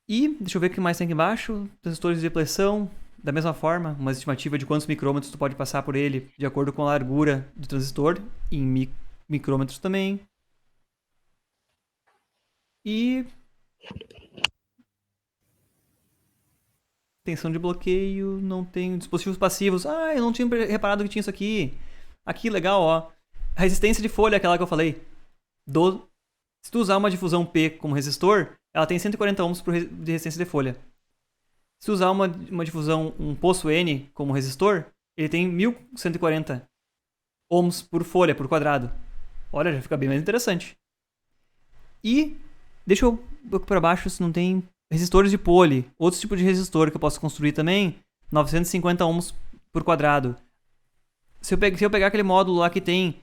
Speaker 1: E, deixa eu ver o que mais tem aqui embaixo. Transistores de depleção, da mesma forma, uma estimativa de quantos micrômetros tu pode passar por ele, de acordo com a largura do transistor, em micrômetros também. E tensão de bloqueio, não tem dispositivos passivos. Ah, eu não tinha reparado que tinha isso aqui. Aqui, legal, ó. A resistência de folha, aquela que eu falei. Se tu usar uma difusão P como resistor, ela tem 140 ohms de resistência de folha. Se tu usar uma difusão, um poço N como resistor, ele tem 1140 ohms por folha, por quadrado. Olha, já fica bem mais interessante. E, deixa eu para baixo se não tem resistores de pole. Outro tipo de resistor que eu posso construir também, 950 ohms por quadrado. Se eu pegar aquele módulo lá que tem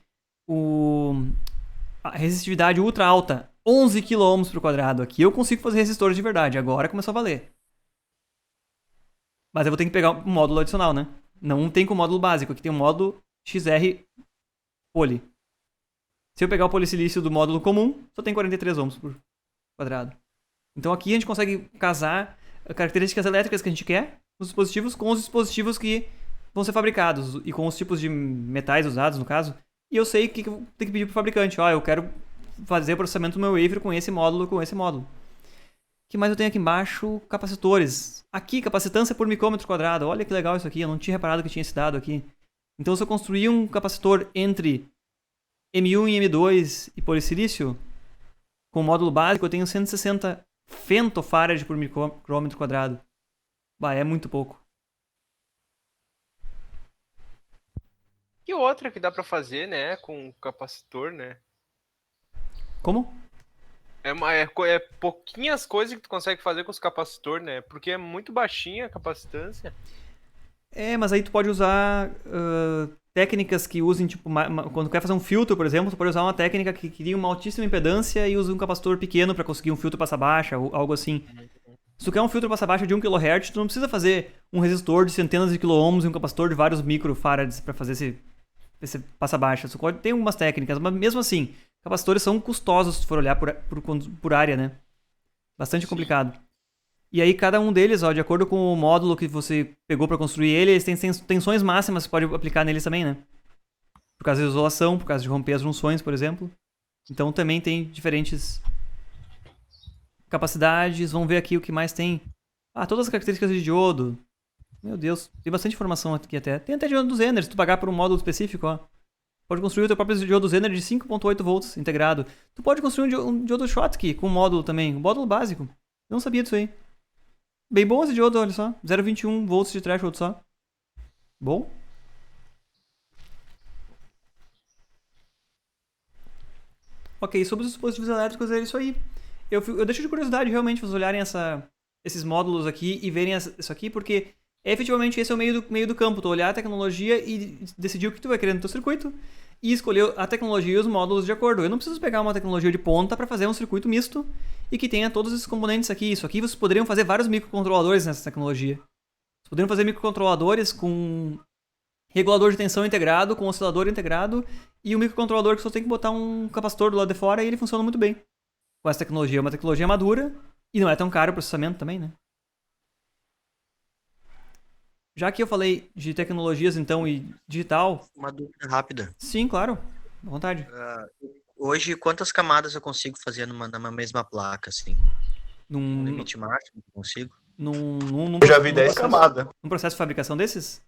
Speaker 1: a resistividade ultra alta, 11 kΩ por quadrado, aqui eu consigo fazer resistores de verdade. Agora começou a valer. Mas eu vou ter que pegar um módulo adicional, né? Não tem com o módulo básico. Aqui tem um módulo XR Poly. Se eu pegar o polissilício do módulo comum, só tem 43 ohms por quadrado. Então aqui a gente consegue casar características elétricas que a gente quer nos dispositivos com os dispositivos que vão ser fabricados e com os tipos de metais usados, no caso. E eu sei o que eu tenho que pedir para o fabricante. Ó, eu quero fazer o processamento do meu wafer com esse módulo, com esse módulo. O que mais eu tenho aqui embaixo? Capacitores. Aqui, capacitância por micrômetro quadrado. Olha que legal isso aqui, eu não tinha reparado que tinha esse dado aqui. Então, se eu construir um capacitor entre M1 e M2 e polissilício, com o módulo básico, eu tenho 160 femtofarad por micrômetro quadrado. Bah, é muito pouco.
Speaker 2: E outra que dá pra fazer, né, com capacitor, né?
Speaker 1: Como?
Speaker 2: É pouquinhas coisas que tu consegue fazer com os capacitor, né? Porque é muito baixinha a capacitância.
Speaker 1: É, mas aí tu pode usar técnicas que usem, tipo, quando tu quer fazer um filtro, por exemplo, tu pode usar uma técnica que cria uma altíssima impedância e usa um capacitor pequeno para conseguir um filtro passa-baixa, ou algo assim. Se tu quer um filtro passa-baixa de 1 kHz, tu não precisa fazer um resistor de centenas de quiloohms e um capacitor de vários microfarads para fazer esse passa-baixa. Tu pode ter algumas técnicas, mas mesmo assim, capacitores são custosos se tu for olhar por área, né? Bastante complicado. E aí cada um deles, ó, de acordo com o módulo que você pegou para construir ele, eles têm tensões máximas que você pode aplicar neles também, né? Por causa de isolação, por causa de romper as junções, por exemplo. Então também tem diferentes capacidades. Vamos ver aqui o que mais tem. Ah, todas as características de diodo. Meu Deus, tem bastante informação aqui até. Tem até diodo Zener, se tu pagar por um módulo específico, ó. Pode construir o teu próprio diodo Zener de 5.8 volts integrado. Tu pode construir um diodo Schottky com módulo também, um módulo básico. Eu não sabia disso aí. Bem bom esse diodo, olha só. 0,21 volts de threshold só. Bom. Ok, sobre os dispositivos elétricos é isso aí. Eu deixo de curiosidade realmente vocês olharem esses módulos aqui e verem isso aqui, porque efetivamente esse é o meio do campo. Tu olhar a tecnologia e decidir o que tu vai querer no teu circuito e escolher a tecnologia e os módulos de acordo. Eu não preciso pegar uma tecnologia de ponta para fazer um circuito misto e que tenha todos esses componentes aqui. Isso aqui vocês poderiam fazer vários microcontroladores nessa tecnologia. Vocês poderiam fazer microcontroladores com regulador de tensão integrado, com oscilador integrado e um microcontrolador que só tem que botar um capacitor do lado de fora e ele funciona muito bem. Com essa tecnologia, é uma tecnologia madura e não é tão caro o processamento também, né? Já que eu falei de tecnologias, então, e digital...
Speaker 4: Uma dúvida rápida.
Speaker 1: Sim, claro. À vontade.
Speaker 4: Hoje, quantas camadas eu consigo fazer numa mesma placa, assim?
Speaker 1: Num
Speaker 4: limite máximo que eu consigo?
Speaker 3: Eu já vi 10 camadas.
Speaker 1: Num processo de fabricação desses?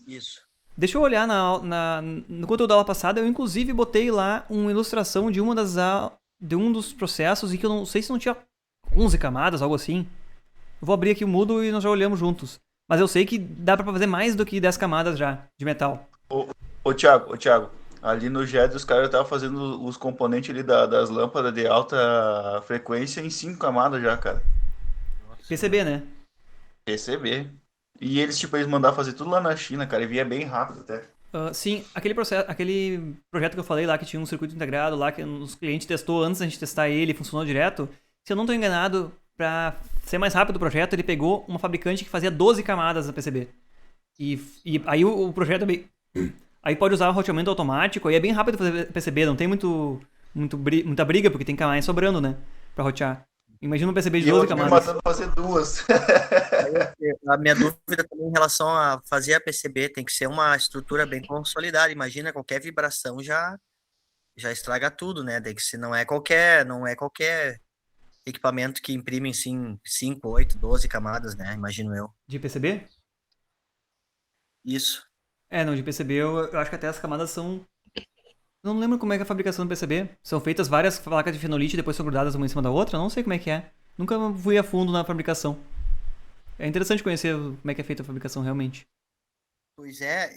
Speaker 4: Isso.
Speaker 1: Deixa eu olhar no conteúdo da aula passada, eu inclusive botei lá uma ilustração de de um dos processos e que eu não sei se não tinha 11 camadas, algo assim. Eu vou abrir aqui o Moodle e nós já olhamos juntos. Mas eu sei que dá pra fazer mais do que 10 camadas já, de metal.
Speaker 3: Ô, Thiago, ali no JED os caras estavam fazendo os componentes ali das lâmpadas de alta frequência em 5 camadas já, cara.
Speaker 1: PCB, né?
Speaker 3: PCB. E eles, tipo, eles mandavam fazer tudo lá na China, cara, e via bem rápido até.
Speaker 1: Sim, aquele projeto que eu falei lá, que tinha um circuito integrado lá, que os clientes testou antes da gente testar ele, funcionou direto. Se eu não estou enganado, pra ser mais rápido o projeto, ele pegou uma fabricante que fazia 12 camadas da PCB. E aí o projeto é bem... Aí pode usar o roteamento automático, aí é bem rápido fazer PCB, não tem muita briga, porque tem camadas sobrando, né? Pra rotear. Imagina um PCB de
Speaker 3: E eu
Speaker 1: 12
Speaker 3: me
Speaker 1: camadas.
Speaker 3: matando fazer 2.
Speaker 4: A minha dúvida também em relação a fazer a PCB tem que ser uma estrutura bem consolidada. Imagina, qualquer vibração já estraga tudo, né? Tem que se não é qualquer equipamento que imprime em 5, 8, 12 camadas, né? Imagino eu.
Speaker 1: De PCB?
Speaker 4: Isso.
Speaker 1: Não, de PCB eu acho que até as camadas são... Eu não lembro como é que é a fabricação do PCB. São feitas várias placas de fenolite e depois são grudadas uma em cima da outra? Eu não sei como é que é. Nunca fui a fundo na fabricação. É interessante conhecer como é que é feita a fabricação realmente.
Speaker 4: Pois é,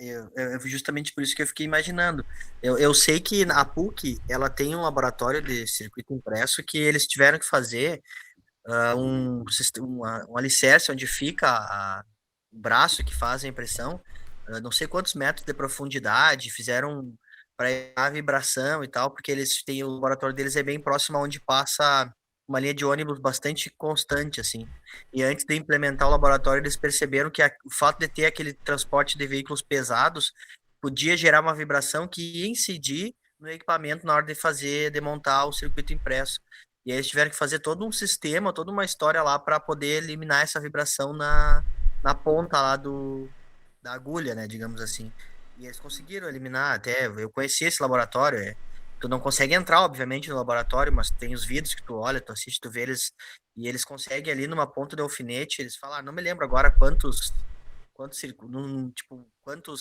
Speaker 4: justamente por isso que eu fiquei imaginando. Eu sei que a PUC, ela tem um laboratório de circuito impresso que eles tiveram que fazer um alicerce onde fica o braço que faz a impressão, não sei quantos metros de profundidade, fizeram para a vibração e tal, porque eles têm o laboratório deles é bem próximo aonde passa uma linha de ônibus bastante constante, assim. E antes de implementar o laboratório, eles perceberam que o fato de ter aquele transporte de veículos pesados podia gerar uma vibração que ia incidir no equipamento na hora de montar o circuito impresso. E aí eles tiveram que fazer todo um sistema, toda uma história lá para poder eliminar essa vibração na ponta lá da agulha, né, digamos assim. E eles conseguiram eliminar, até eu conheci esse laboratório, tu não consegue entrar, obviamente, no laboratório, mas tem os vídeos que tu olha, tu assiste, tu vê eles, e eles conseguem ali numa ponta de alfinete, eles falaram, não me lembro agora quantos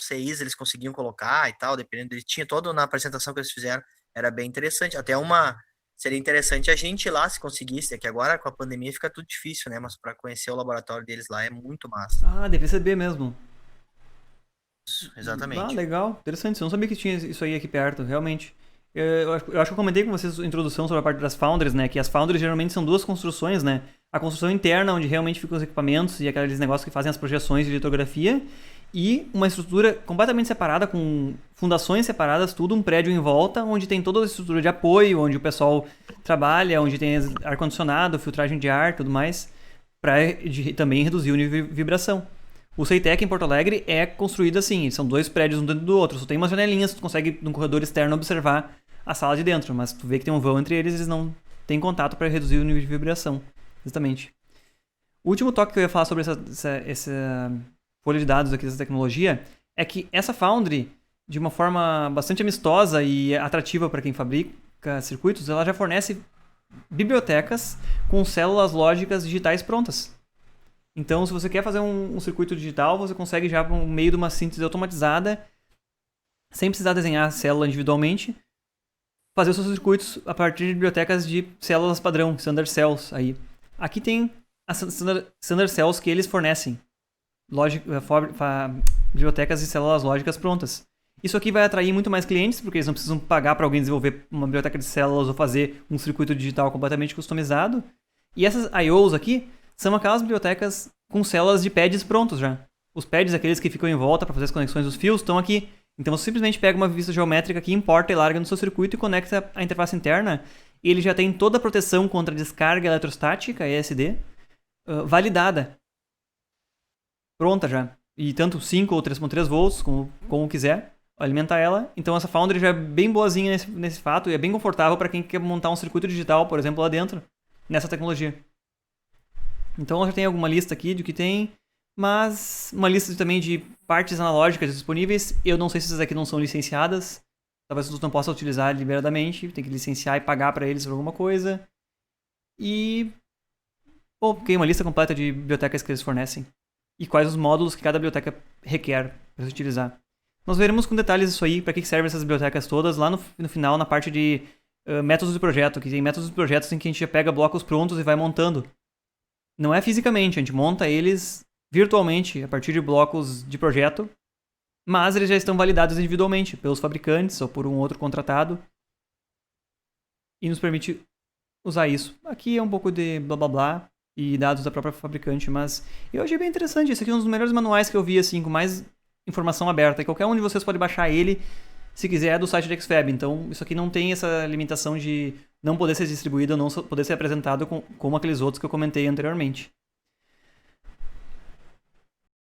Speaker 4: CIs eles conseguiam colocar e tal, dependendo, ele tinha todo na apresentação que eles fizeram, era bem interessante, seria interessante a gente ir lá se conseguisse, é que agora com a pandemia fica tudo difícil, né, mas para conhecer o laboratório deles lá é muito massa.
Speaker 1: Deve PCB mesmo.
Speaker 4: Isso, exatamente.
Speaker 1: Legal, interessante. Eu não sabia que tinha isso aí aqui perto, realmente. Eu acho que eu comentei com vocês a introdução sobre a parte das foundries, né? Que as foundries geralmente são duas construções, né? A construção interna, onde realmente ficam os equipamentos e aqueles negócios que fazem as projeções de litografia. E uma estrutura completamente separada, com fundações separadas, tudo, um prédio em volta, onde tem toda a estrutura de apoio, onde o pessoal trabalha, onde tem ar-condicionado, filtragem de ar, tudo mais, para também reduzir o nível de vibração. O Ceitec em Porto Alegre é construído assim, são dois prédios um dentro do outro, só tem umas janelinhas, tu consegue num corredor externo observar a sala de dentro, mas tu vê que tem um vão entre eles não têm contato para reduzir o nível de vibração. Exatamente. O último toque que eu ia falar sobre essa folha de dados aqui dessa tecnologia é que essa Foundry, de uma forma bastante amistosa e atrativa para quem fabrica circuitos, ela já fornece bibliotecas com células lógicas digitais prontas. Então, se você quer fazer um circuito digital, você consegue já, por meio de uma síntese automatizada, sem precisar desenhar a célula individualmente, fazer os seus circuitos a partir de bibliotecas de células padrão, Standard Cells. Aí. Aqui tem as Standard Cells que eles fornecem. Bibliotecas de células lógicas prontas. Isso aqui vai atrair muito mais clientes, porque eles não precisam pagar para alguém desenvolver uma biblioteca de células ou fazer um circuito digital completamente customizado. E essas I.O.s aqui são aquelas bibliotecas com células de pads prontos já. Os pads, aqueles que ficam em volta para fazer as conexões dos fios, estão aqui. Então você simplesmente pega uma vista geométrica aqui, importa e larga no seu circuito e conecta a interface interna. E ele já tem toda a proteção contra descarga eletrostática, ESD, validada. Pronta já. E tanto 5 ou 3.3 volts, como quiser, alimentar ela. Então essa Foundry já é bem boazinha nesse fato e é bem confortável para quem quer montar um circuito digital, por exemplo, lá dentro, nessa tecnologia. Então eu já tenho alguma lista aqui do que tem, mas uma lista também de partes analógicas disponíveis. Eu não sei se essas aqui não são licenciadas. Talvez você não possa utilizar liberadamente, tem que licenciar e pagar para eles por alguma coisa. E uma lista completa de bibliotecas que eles fornecem. E quais os módulos que cada biblioteca requer para se utilizar. Nós veremos com detalhes isso aí, para que servem essas bibliotecas todas, lá no final, na parte de métodos de projeto, que tem métodos de projetos em que a gente já pega blocos prontos e vai montando. Não é fisicamente, a gente monta eles virtualmente, a partir de blocos de projeto, mas eles já estão validados individualmente, pelos fabricantes ou por um outro contratado, e nos permite usar isso. Aqui é um pouco de blá blá blá, e dados da própria fabricante, mas eu achei bem interessante. Esse aqui é um dos melhores manuais que eu vi, assim, com mais informação aberta, e qualquer um de vocês pode baixar ele, se quiser, do site da XFAB. Então, isso aqui não tem essa limitação de não poder ser distribuído ou não poder ser apresentado como aqueles outros que eu comentei anteriormente.